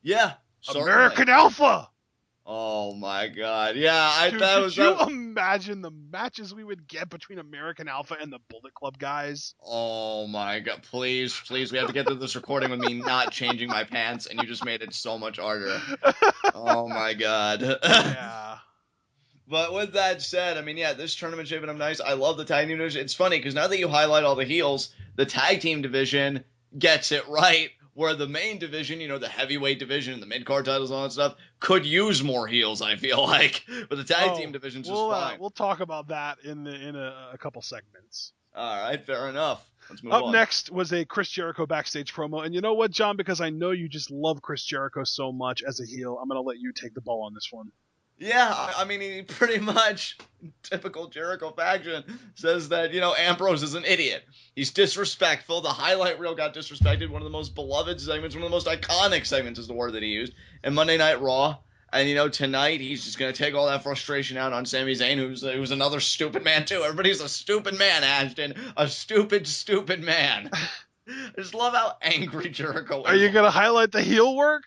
Yeah, American Alpha. Oh my God! Yeah, Could you imagine the matches we would get between American Alpha and the Bullet Club guys? Oh my God! Please, we have to get to this recording with me not changing my pants, and you just made it so much harder. Oh my God! Yeah. But with that said, I mean, yeah, this tournament's shaping up nice. I love the tag team division. It's funny because now that you highlight all the heels, the tag team division gets it right. Where the main division, the heavyweight division, the mid-card titles, all that stuff, could use more heels, I feel like. But the tag team division's just fine. We'll talk about that in a couple segments. All right, fair enough. Let's move on. Up next was a Chris Jericho backstage promo. And you know what, John? Because I know you just love Chris Jericho so much as a heel, I'm going to let you take the ball on this one. Yeah, I mean, he pretty much, typical Jericho faction, says that, Ambrose is an idiot. He's disrespectful. The highlight reel got disrespected. One of the most beloved segments, one of the most iconic segments is the word that he used, in Monday Night Raw. And, tonight he's just going to take all that frustration out on Sami Zayn, who's another stupid man, too. Everybody's a stupid man, Ashton. A stupid, stupid man. I just love how angry Jericho is. Are you going to highlight the heel work?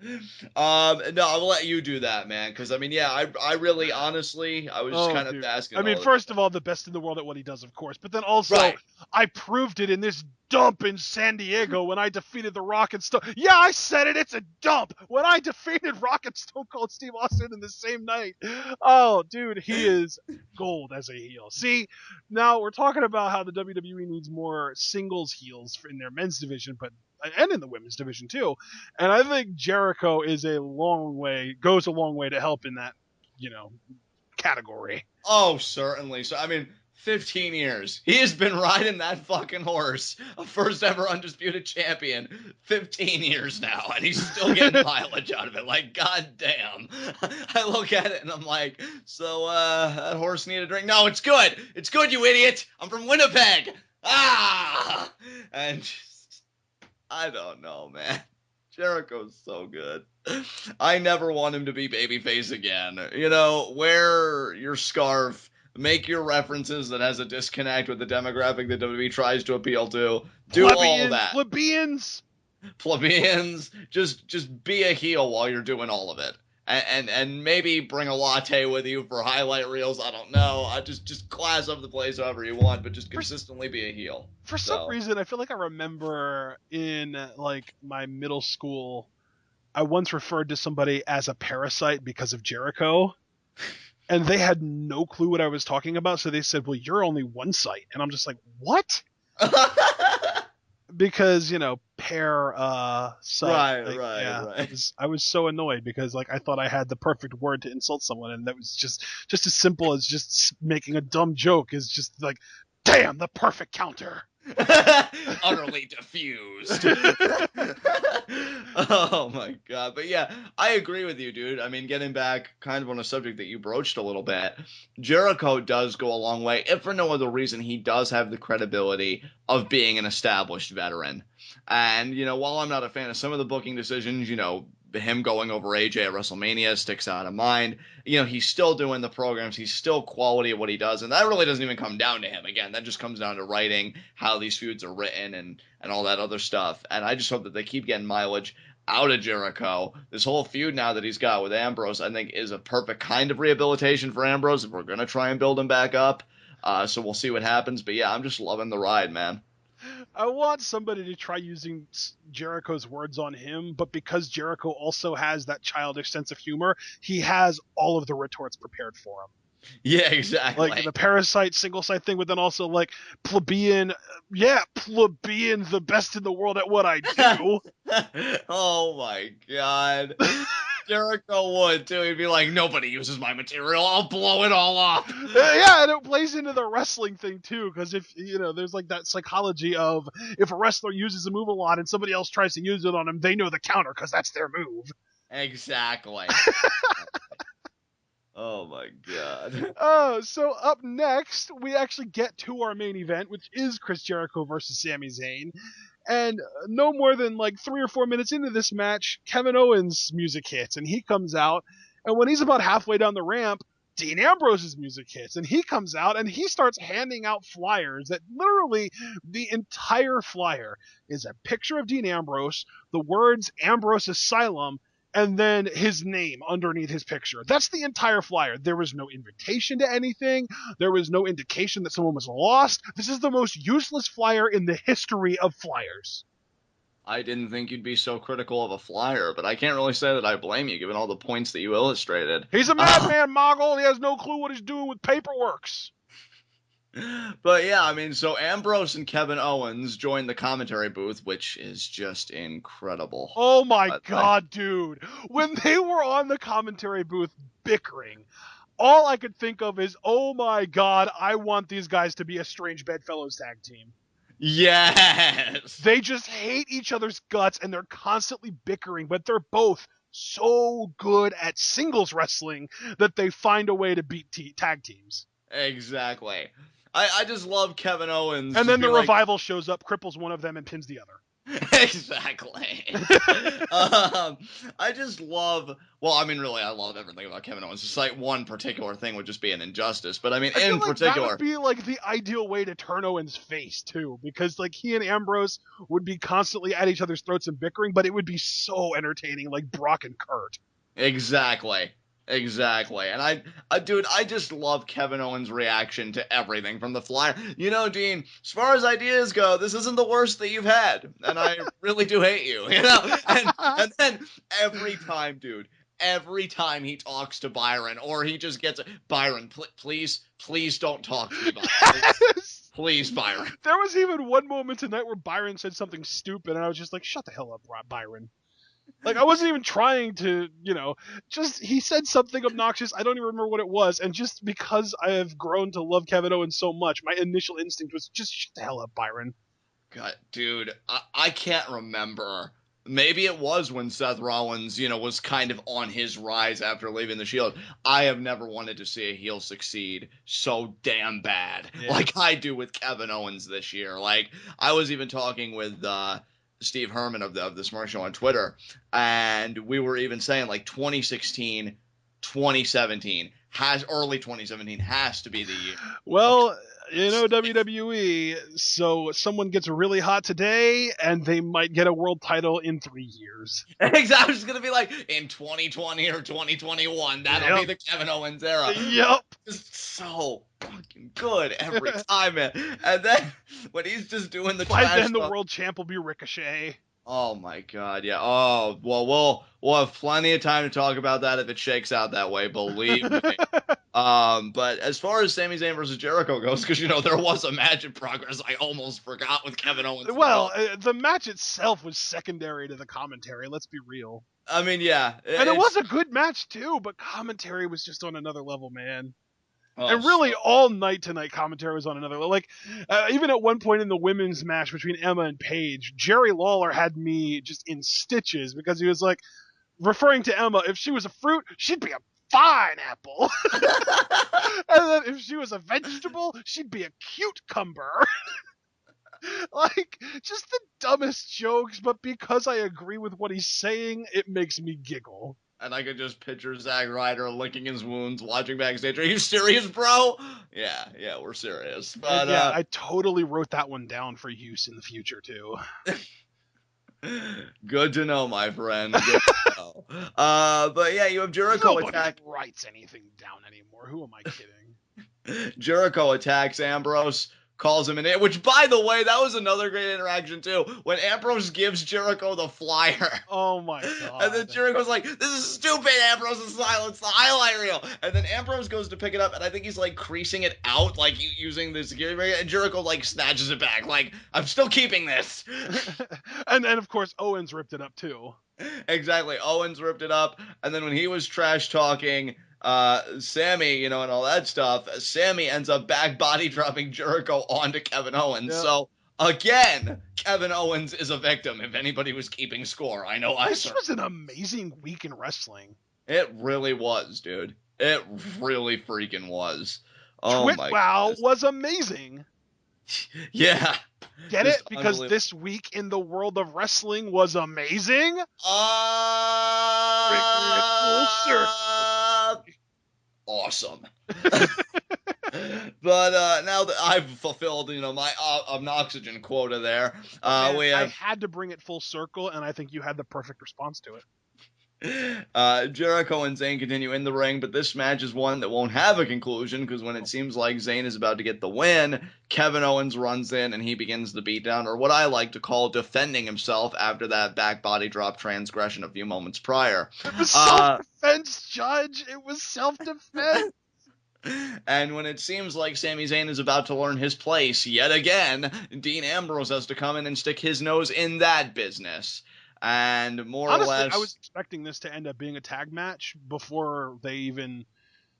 No, I'll let you do that, man. Because I mean, yeah, I really, honestly, I was just kind of asking. I mean, first of all, the best in the world at what he does, of course, but then also, I proved it in this dump in San Diego when I defeated the Rock and Stone. Yeah, I said it. It's a dump. When I defeated Rock and Stone Cold Steve Austin in the same night. Oh, dude, he is gold as a heel. See, now we're talking about how the WWE needs more singles heels in their men's division, and in the women's division too. And I think Jericho goes a long way to help in that, category. Oh, certainly. So, I mean, 15 years. He has been riding that fucking horse, a first ever undisputed champion, 15 years now, and he's still getting mileage out of it. Like, goddamn. I look at it and I'm like, so, that horse need a drink? No, it's good. It's good, you idiot. I'm from Winnipeg. Ah! And just, I don't know, man. Jericho's so good. I never want him to be babyface again. You know, wear your scarf. Make your references that has a disconnect with the demographic that WWE tries to appeal to. Do all that. Plebeians. Just be a heel while you're doing all of it. And maybe bring a latte with you for highlight reels. I don't know. I just class up the place however you want, but just consistently be a heel. For some reason, I feel like I remember in like my middle school, I once referred to somebody as a parasite because of Jericho. And they had no clue what I was talking about, so they said, well, you're only one site. And I'm just like, what? Because, you know, site. Right. I was so annoyed because, like, I thought I had the perfect word to insult someone, and that was just as simple as just making a dumb joke is just like, damn, the perfect counter. Utterly diffused. Oh my god. But yeah, I agree with you, dude. I mean, getting back kind of on a subject that you broached a little bit, Jericho does go a long way. If for no other reason, he does have the credibility of being an established veteran. And, you know, while I'm not a fan of some of the booking decisions, you know, him going over AJ at WrestleMania sticks out of mind. You know, he's still doing the programs. He's still quality at what he does. And that really doesn't even come down to him. Again, that just comes down to writing, how these feuds are written, and all that other stuff. And I just hope that they keep getting mileage out of Jericho. This whole feud now that he's got with Ambrose, I think, is a perfect kind of rehabilitation for Ambrose if we're going to try and build him back up. So we'll see what happens. But yeah, I'm just loving the ride, man. I want somebody to try using Jericho's words on him, but because Jericho also has that childish sense of humor, he has all of the retorts prepared for him. Yeah, exactly. Like the parasite single site thing, but then also like plebeian, the best in the world at what I do. Oh my god. Jericho would too. He'd be like, nobody uses my material. I'll blow it all up. Yeah, and it plays into the wrestling thing too, because if you know, there's like that psychology of if a wrestler uses a move a lot and somebody else tries to use it on him, they know the counter because that's their move. Exactly. Oh my god. So up next, we actually get to our main event, which is Chris Jericho versus Sami Zayn. And no more than like 3 or 4 minutes into this match, Kevin Owens' music hits, and he comes out. And when he's about halfway down the ramp, Dean Ambrose's music hits, and he comes out and he starts handing out flyers that literally the entire flyer is a picture of Dean Ambrose, the words Ambrose Asylum, and then his name underneath his picture. That's the entire flyer. There was no invitation to anything. There was no indication that someone was lost. This is the most useless flyer in the history of flyers. I didn't think you'd be so critical of a flyer, but I can't really say that I blame you, given all the points that you illustrated. He's a madman, Mogul. He has no clue what he's doing with paperworks. But yeah, I mean, so Ambrose and Kevin Owens joined the commentary booth, which is just incredible. Oh my god, dude. When they were on the commentary booth bickering, all I could think of is, oh my god, I want these guys to be a Strange Bedfellows tag team. Yes! They just hate each other's guts and they're constantly bickering, but they're both so good at singles wrestling that they find a way to beat tag teams. Exactly. I just love Kevin Owens. And then the revival shows up, cripples one of them, and pins the other. Exactly. I just love. Well, I mean, really, I love everything about Kevin Owens. Just like one particular thing would just be an injustice, but I mean, in particular, that would be like the ideal way to turn Owens face too, because like he and Ambrose would be constantly at each other's throats and bickering, but it would be so entertaining, like Brock and Kurt. Exactly. And I just love Kevin Owens' reaction to everything from the flyer. You know, Dean, as far as ideas go, this isn't the worst that you've had, and I really do hate you, you know? And then every time he talks to Byron, or he just gets, Byron, please don't talk to me, Byron. Yes! Please, Byron. There was even one moment tonight where Byron said something stupid, and I was just like, shut the hell up, Byron. Like, I wasn't even trying to, just he said something obnoxious. I don't even remember what it was. And just because I have grown to love Kevin Owens so much, my initial instinct was just shut the hell up, Byron. God, dude, I can't remember. Maybe it was when Seth Rollins, was kind of on his rise after leaving the Shield. I have never wanted to see a heel succeed so damn bad like I do with Kevin Owens this year. Like, I was even talking with Steve Herman of the Smart Show on Twitter, and we were even saying, like, 2016, 2017 early 2017 has to be the year. Well, WWE, so someone gets really hot today, and they might get a world title in 3 years. Exactly. I was going to be like, in 2020 or 2021, that'll be the Kevin Owens era. Yep. Just so fucking good every time, man. And then when he's just doing the By trash then, the talk, world champ will be Ricochet. oh my God, yeah. Oh, well, we'll have plenty of time to talk about that if it shakes out that way, believe me. But as far as Sami Zayn versus Jericho goes, because there was a match in progress, I almost forgot with Kevin Owens. Well, the match itself was secondary to the commentary. Let's be real. I mean, yeah, and it was a good match too, but commentary was just on another level, man. Oh, and really, all night tonight, commentary was on another level. Like, even at one point in the women's match between Emma and Paige, Jerry Lawler had me just in stitches because he was like, referring to Emma, if she was a fruit, she'd be a fine apple. And then if she was a vegetable, she'd be a cucumber. Like, just the dumbest jokes, but because I agree with what he's saying, it makes me giggle. And I could just picture Zack Ryder licking his wounds, watching backstage. Are you serious, bro? Yeah, we're serious. But yeah, I totally wrote that one down for use in the future, too. Good to know, my friend. Good to know. But yeah, you have Jericho attack. Nobody writes anything down anymore. Who am I kidding? Jericho attacks Ambrose, calls him an idiot, which, by the way, that was another great interaction, too, when Ambrose gives Jericho the flyer. Oh, my God. And then Jericho's like, this is stupid, Ambrose is silence, the highlight reel. And then Ambrose goes to pick it up, and I think he's, like, creasing it out, like, using the security ring, and Jericho, like, snatches it back, like, I'm still keeping this. and of course, Owens ripped it up, too. Exactly, Owens ripped it up, and then when he was trash-talking Sammy, and all that stuff, Sammy ends up back body dropping Jericho onto Kevin Owens. Yep. So again, Kevin Owens is a victim. If anybody was keeping score, I know This was an amazing week in wrestling. It really was, dude. It really freaking was. Oh my TWitWoW was amazing. Yeah. Get it? Because this week in the world of wrestling was amazing. Bring it full circle. Awesome. But now that I've fulfilled, my oxygen quota there, I had to bring it full circle, and I think you had the perfect response to it. Jericho and Zayn continue in the ring, but this match is one that won't have a conclusion because when it seems like Zayn is about to get the win, Kevin Owens runs in and he begins the beatdown, or what I like to call defending himself after that back body drop transgression a few moments prior. It was self-defense, Judge. It was self-defense. And when it seems like Sami Zayn is about to learn his place yet again, Dean Ambrose has to come in and stick his nose in that business. And Honestly, or less, I was expecting this to end up being a tag match before they even,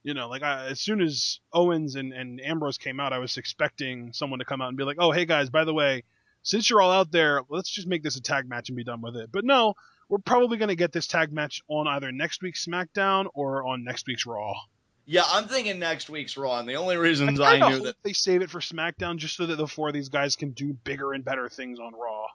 as soon as Owens and Ambrose came out, I was expecting someone to come out and be like, oh, hey guys, by the way, since you're all out there, let's just make this a tag match and be done with it. But no, we're probably going to get this tag match on either next week's SmackDown or on next week's Raw. Yeah, I'm thinking next week's Raw, and the only reasons I knew that they save it for SmackDown just so that the four of these guys can do bigger and better things on Raw.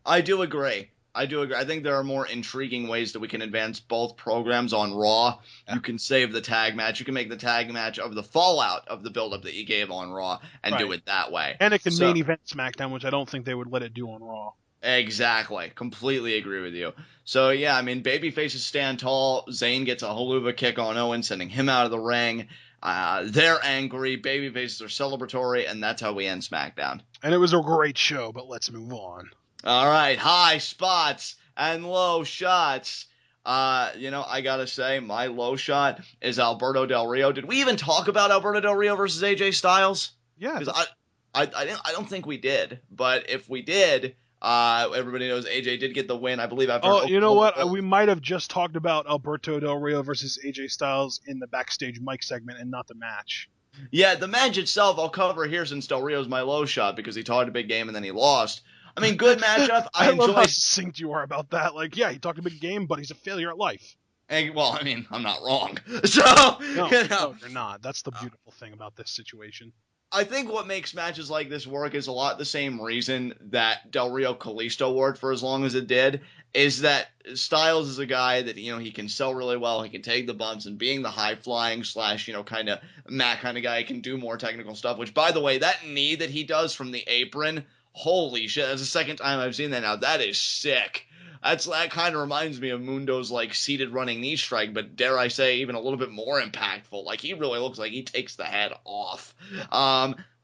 I do agree. I think there are more intriguing ways that we can advance both programs on Raw. Yeah. You can save the tag match. You can make the tag match of the fallout of the build-up that you gave on Raw and do it that way. And it can main event SmackDown, which I don't think they would let it do on Raw. Exactly. Completely agree with you. So, yeah, I mean, babyfaces stand tall. Zayn gets a haluva kick on Owens, sending him out of the ring. They're angry. Babyfaces are celebratory, and that's how we end SmackDown. And it was a great show, but let's move on. All right, high spots and low shots. I gotta say, my low shot is Alberto Del Rio. Did we even talk about Alberto Del Rio versus AJ Styles? Yeah. Because I don't think we did. But if we did, Everybody knows AJ did get the win, I believe, after. Oh, you know what? Oklahoma. We might have just talked about Alberto Del Rio versus AJ Styles in the backstage mic segment and not the match. Yeah, the match itself, I'll cover here since Del Rio's my low shot because he talked a big game and then he lost. I mean, good matchup. I love how enjoyed. succinct you are about that. Like, yeah, he talked a big game, but he's a failure at life. Well, I mean, I'm not wrong. So, No, you know, no, you're not. That's the beautiful thing about this situation. I think what makes matches like this work is a lot the same reason that Del Rio Kalisto worked for as long as it did, is that Styles is a guy that, he can sell really well, he can take the bumps, and being the high-flying / kind of Matt kind of guy, he can do more technical stuff, which, by the way, that knee that he does from the apron, holy shit, that's the second time I've seen that now. That is sick. That kind of reminds me of Mundo's seated running knee strike, but dare I say even a little bit more impactful. He really looks like he takes the head off.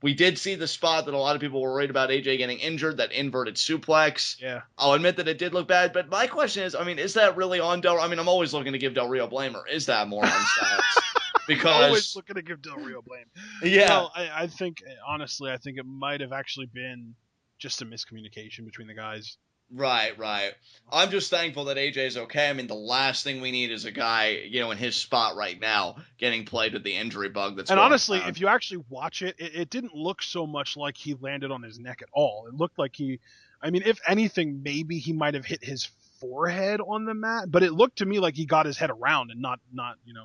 We did see the spot that a lot of people were worried about AJ getting injured, that inverted suplex. Yeah. I'll admit that it did look bad, but my question is that really on Del Rio? I mean, I'm always looking to give Del Rio blame, or is that more on Styles? Because always looking to give Del Rio blame. Yeah. Well, I think, honestly, it might have actually been just a miscommunication between the guys. Right. I'm just thankful that AJ's okay. I mean, the last thing we need is a guy, in his spot right now getting played with the injury bug that's And going honestly, around. if you actually watch it, it didn't look so much like he landed on his neck at all. It looked like if anything, maybe he might have hit his forehead on the mat, but it looked to me like he got his head around and not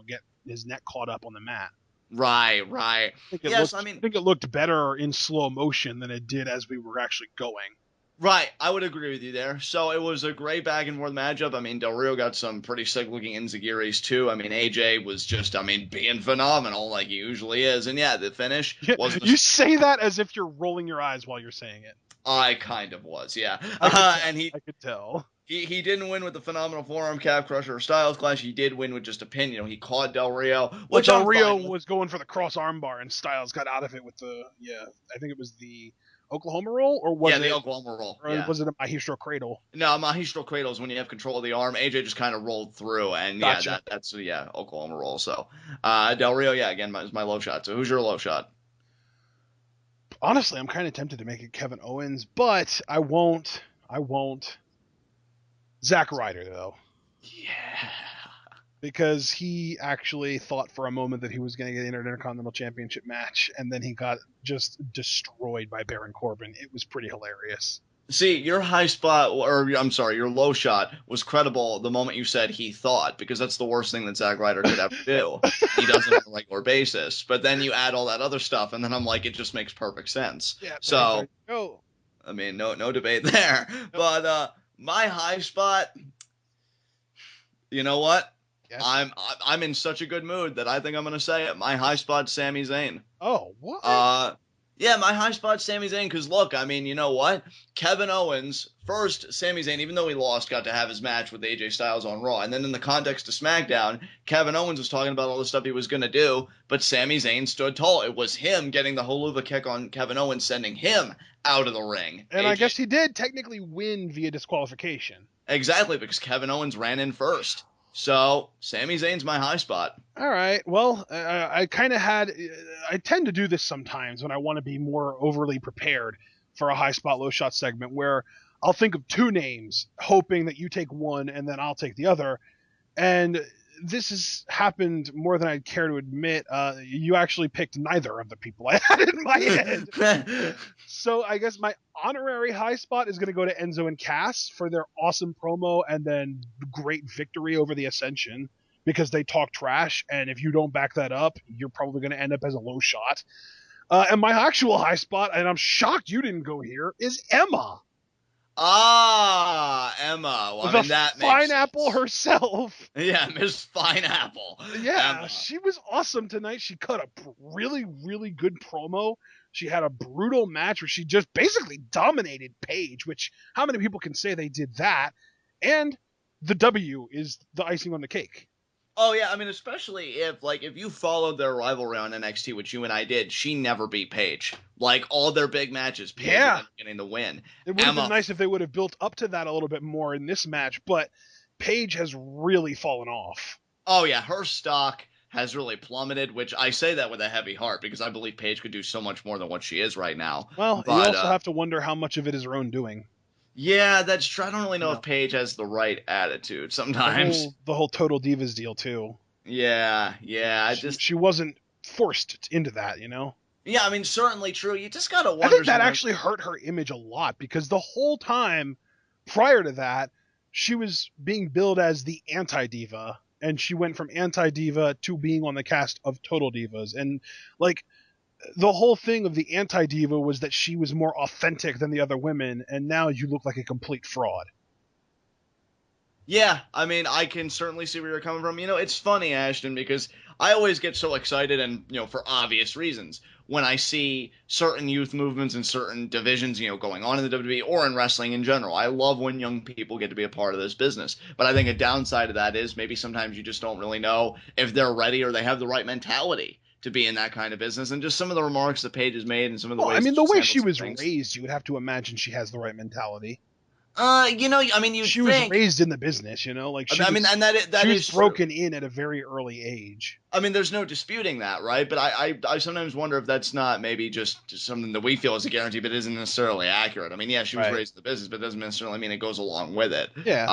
get his neck caught up on the mat. Right. I think it looked better in slow motion than it did as we were actually going. Right, I would agree with you there. So it was a great back and forth matchup. I mean, Del Rio got some pretty sick looking enziguris too. I mean, AJ was just, being phenomenal like he usually is. And yeah, the finish was. You say that as if you're rolling your eyes while you're saying it. I kind of was, yeah. I could tell. He didn't win with the phenomenal forearm calf crusher or Styles Clash. He did win with just a pin. He caught Del Rio. Which Del Rio was going for the cross armbar, and Styles got out of it with I think it was the Oklahoma roll, or was it the Oklahoma roll? Or was it a Mahistro Cradle? No, Mahistro Cradle is when you have control of the arm. AJ just kind of rolled through, and gotcha. that's Oklahoma roll. So Del Rio, again, is my low shot. So who's your low shot? Honestly, I'm kind of tempted to make it Kevin Owens, but I won't. Zack Ryder, though. Yeah. Because he actually thought for a moment that he was going to get an Intercontinental Championship match, and then he got just destroyed by Baron Corbin. It was pretty hilarious. See, your high spot, your low shot was credible the moment you said he thought, because that's the worst thing that Zack Ryder could ever do. He does it on a regular basis. But then you add all that other stuff, and then I'm like, it just makes perfect sense. Yeah, so, no debate there. Nope. But my high spot, you know what? Yeah. I'm in such a good mood that I think I'm going to say it. My high spot's Sami Zayn. Oh, what? Yeah, my high spot's Sami Zayn because, look, I mean, you know what? Kevin Owens, first, Sami Zayn, even though he lost, got to have his match with AJ Styles on Raw. And then in the context of Smackdown, Kevin Owens was talking about all the stuff he was going to do, but Sami Zayn stood tall. It was him getting the Holuva kick on Kevin Owens, sending him out of the ring. And I guess he did technically win via disqualification. Exactly, because Kevin Owens ran in first. So, Sami Zayn's my high spot. All right. Well, I tend to do this sometimes when I want to be more overly prepared for a high spot, low shot segment where I'll think of two names, hoping that you take one and then I'll take the other. And this has happened more than I'd care to admit. You actually picked neither of the people I had in my head. So I guess my honorary high spot is going to go to Enzo and Cass for their awesome promo and then great victory over the Ascension because they talk trash. And if you don't back that up, you're probably going to end up as a low shot. And my actual high spot, and I'm shocked you didn't go here, is Emma. Emma. Well, that makes Pineapple herself. Yeah, Miss Pineapple. Yeah, Emma. She was awesome tonight. She cut a really, really good promo. She had a brutal match where she just basically dominated Paige, which how many people can say they did that? And the W is the icing on the cake. Oh, yeah, I mean, especially if you followed their rivalry on NXT, which you and I did, she never beat Paige. All their big matches, Paige ended up getting the win. It would have been nice if they would have built up to that a little bit more in this match, but Paige has really fallen off. Oh, yeah, her stock has really plummeted, which I say that with a heavy heart, because I believe Paige could do so much more than what she is right now. Well, you also have to wonder how much of it is her own doing. Yeah, that's true. I don't really You know if know, Paige has the right attitude the sometimes. whole Total Divas deal too. Yeah, You know, yeah. I just she wasn't forced into that. You know. yeah, I mean certainly true. You just gotta I wonder think that sometimes. actually hurt her image a lot because the whole time prior to that, she was being billed as the anti-diva, and she went from anti-diva to being on the cast of Total Divas. And like the whole thing of the anti-diva was that she was more authentic than the other women, and now you look like a complete fraud. Yeah, I mean, I can certainly see where you're coming from. It's funny, Ashton, because I always get so excited and, for obvious reasons, when I see certain youth movements and certain divisions, going on in the WWE or in wrestling in general. I love when young people get to be a part of this business. But I think a downside of that is maybe sometimes you just don't really know if they're ready or they have the right mentality to be in that kind of business. And just some of the remarks that Paige has made and some of the Well, I ways mean, that the she's way handled she some was things. raised, you would have to imagine she has the right mentality. I mean, you'd She was think. raised in the business, like I mean, and she that was is true. broken in at a very early age. I mean, there's no disputing that, right? But I sometimes wonder if that's not maybe just something that we feel is a guarantee, but isn't necessarily accurate. I mean, yeah, she was Right. raised in the business, but it doesn't necessarily mean it goes along with it. Yeah.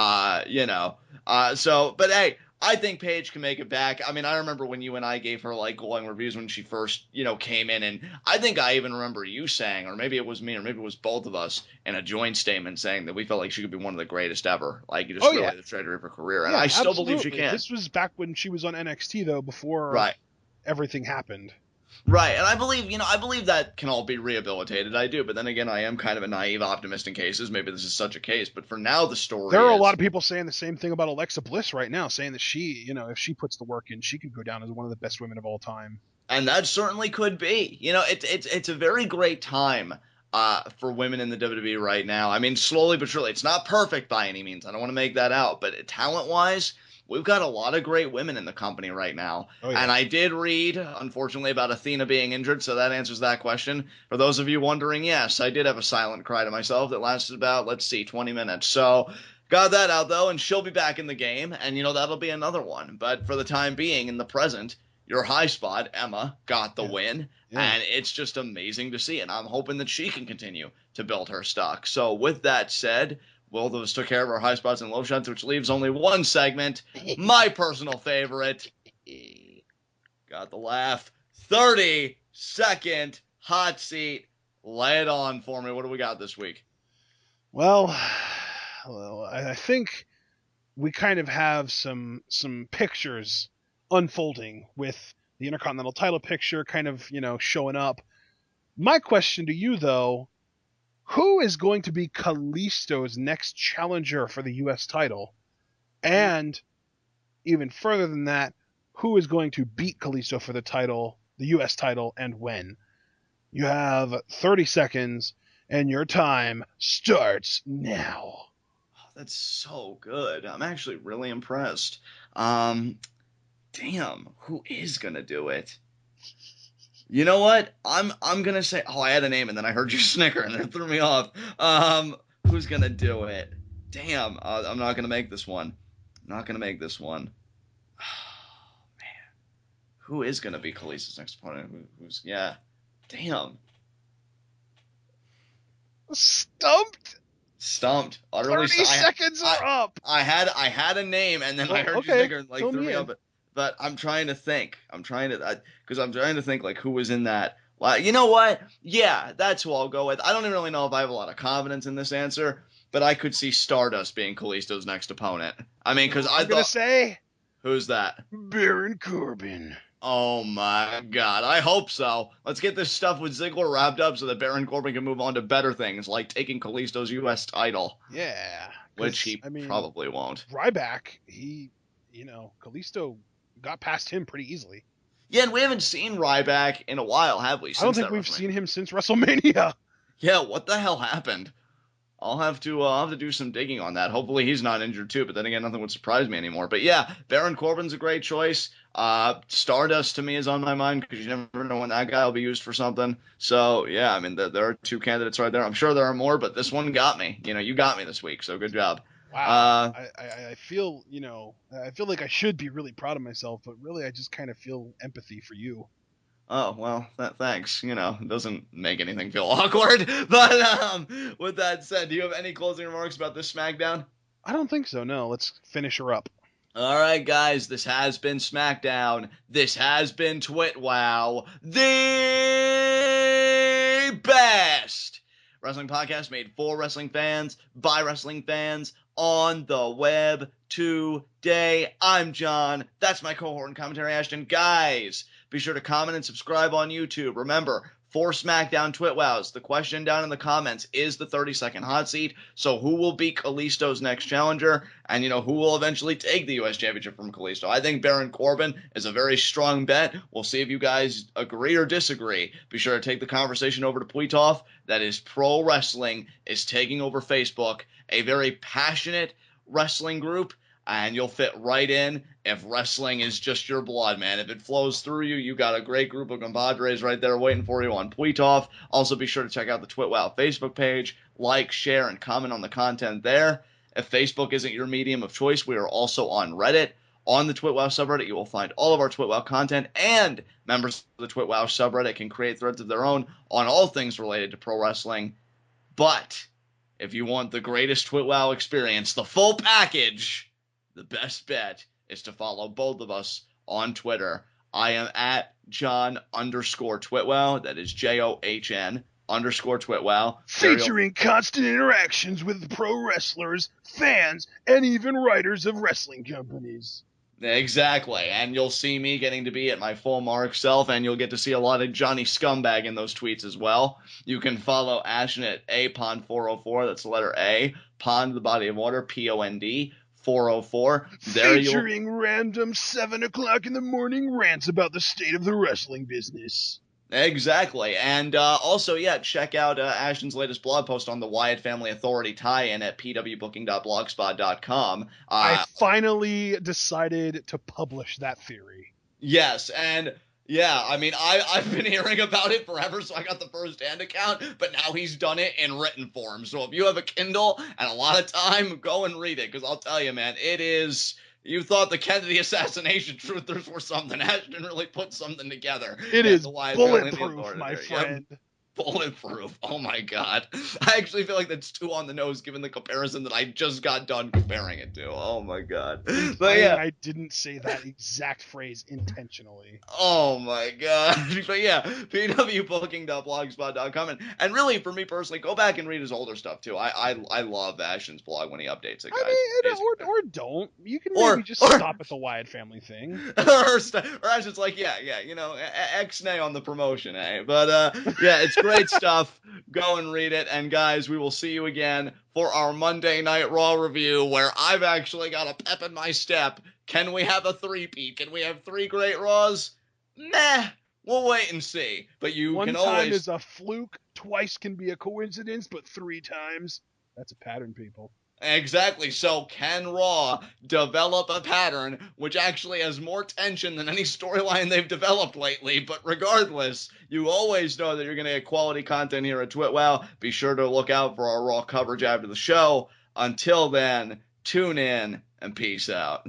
But hey, I think Paige can make it back. I mean, I remember when you and I gave her like glowing reviews when she first, came in, and I think I even remember you saying, or maybe it was me, or maybe it was both of us, in a joint statement saying that we felt like she could be one of the greatest ever, like Oh just yeah. really the treasure of her career, and Yeah, I still believe she absolutely. can. This was back when she was on NXT though, before Right. everything happened. Right, and I believe that can all be rehabilitated. I do, but then again, I am kind of a naive optimist in cases. Maybe this is such a case, but for now, the There story are a lot is, of people saying the same thing about Alexa Bliss right now, saying that she, if she puts the work in, she could go down as one of the best women of all time. and that certainly could be. It's a very great time for women in the WWE right now. I mean, slowly but surely, it's not perfect by any means. I don't want to make that out, but talent wise, we've got a lot of great women in the company right now. Oh And yeah. I did read, unfortunately, about Athena being injured, so that answers that question. For those of you wondering, yes, I did have a silent cry to myself that lasted about, let's see, 20 minutes. So got that out though, and she'll be back in the game, and that'll be another one. But for the time being, in the present, your high spot, Emma, got the Yeah. win, Yeah. and it's just amazing to see. And I'm hoping that she can continue to build her stock. So, with that said, both of us took care of our high spots and low shots, which leaves only one segment, my personal favorite. Got the laugh. 30-second hot seat. Lay it on for me. What do we got this week? Well, I think we kind of have some pictures unfolding with the Intercontinental title picture kind of, showing up. My question to you though, who is going to be Kalisto's next challenger for the US title? And even further than that, who is going to beat Kalisto for the title, the US title, and when? You have 30 seconds, and your time starts now. That's so good. I'm actually really impressed. Damn, who is gonna do it? You know what? I'm gonna say. Oh, I had a name and then I heard you snicker and it threw me off. Who's gonna do it? Damn, I'm not gonna make this one. I'm not gonna make this one. Man, who is gonna be Kalisa's next opponent? Who's yeah? Damn, Stumped. stumped. Utterly 30 stumped. seconds are up. I had a name and then I Well, heard you okay, snicker and like fill threw me me off. in. But I'm trying to think. Because I'm trying to think like who was in that. Well, you know what? Yeah, that's who I'll go with. I don't even really know if I have a lot of confidence in this answer, but I could see Stardust being Kalisto's next opponent. I mean, You know because what I I'm gonna thought, say? who's that? Baron Corbin. Oh my God, I hope so. Let's get this stuff with Ziggler wrapped up so that Baron Corbin can move on to better things, like taking Kalisto's U.S. title, Yeah, which because he I mean, probably won't. Ryback, Kalisto got past him pretty easily. Yeah, and we haven't seen Ryback in a while, have we? I don't Since think that we've WrestleMania. seen him since WrestleMania. Yeah, what the hell happened? I'll have to do some digging on that. Hopefully he's not injured too, but then again, nothing would surprise me anymore. But yeah, Baron Corbin's a great choice. Stardust to me is on my mind because you never know when that guy will be used for something. So yeah, I mean there are two candidates right there. I'm sure there are more, but this one got me. You got me this week, so good job. Wow. Uh, I feel, I feel like I should be really proud of myself, but really I just kind of feel empathy for you. Oh, well, thanks. You know, it doesn't make anything feel awkward. But with that said, do you have any closing remarks about this SmackDown? I don't think so. No, let's finish her up. All right, guys, this has been Smackdown. This has been TWitWoW, the best wrestling podcast made for wrestling fans, by wrestling fans, on the web today. I'm John. That's my cohort and commentary, Ashton. Guys, be sure to comment and subscribe on YouTube. Remember, for SmackDown TWitWows, the question down in the comments is the 30-second hot seat. So who will be Kalisto's next challenger? And, who will eventually take the U.S. Championship from Kalisto? I think Baron Corbin is a very strong bet. We'll see if you guys agree or disagree. Be sure to take the conversation over to Pweetoff. That is Pro Wrestling is taking over Facebook, a very passionate wrestling group. And you'll fit right in if wrestling is just your blood, man. If it flows through you, you got a great group of compadres right there waiting for you on Pweetoff. Also, be sure to check out the TWitWoW Facebook page. Like, share, and comment on the content there. If Facebook isn't your medium of choice, we are also on Reddit. On the TWitWoW subreddit, you will find all of our TWitWoW content, and members of the TWitWoW subreddit can create threads of their own on all things related to pro wrestling. But if you want the greatest TWitWoW experience, the full package, the best bet is to follow both of us on Twitter. I am at John_TWitWoW. That is JOHN_TWitWoW. Featuring constant interactions with pro wrestlers, fans, and even writers of wrestling companies. Exactly. And you'll see me getting to be at my full mark self, and you'll get to see a lot of Johnny Scumbag in those tweets as well. You can follow Ashton at apond404. That's the letter A. Pond, the body of water, POND. 404. Featuring random 7 o'clock in the morning rants about the state of the wrestling business. Exactly. And also, check out Ashton's latest blog post on the Wyatt Family Authority tie-in at pwbooking.blogspot.com. I finally decided to publish that theory. Yes, and yeah, I mean, I've been hearing about it forever, so I got the first-hand account, but now he's done it in written form. So if you have a Kindle and a lot of time, go and read it, because I'll tell you, man, it is... You thought the Kennedy assassination truthers were something. Ashton really put something together. It is bulletproof, my friend. Yep. Bulletproof. Oh my god. I actually feel like that's too on the nose given the comparison that I just got done comparing it to. Oh my god. But yeah. I didn't say that exact phrase intentionally. Oh my god. But yeah, pwbooking.blogspot.com. And really, for me personally, go back and read his older stuff too. I love Ashton's blog when he updates it, guys. I mean, or don't. You can maybe just stop at the Wyatt family thing. or Ashton's like, X-nay on the promotion, eh? But it's great stuff. Go and read it. And guys, we will see you again for our Monday Night Raw review, where I've actually got a pep in my step. Can we have a three-peat? Can we have 3 great Raws? Meh. We'll wait and see. But One time is a fluke, twice can be a coincidence, but 3 times, that's a pattern, people. Exactly. So can Raw develop a pattern which actually has more tension than any storyline they've developed lately? But regardless, you always know that you're going to get quality content here at TWitWoW. Be sure to look out for our Raw coverage after the show. Until then, tune in and peace out.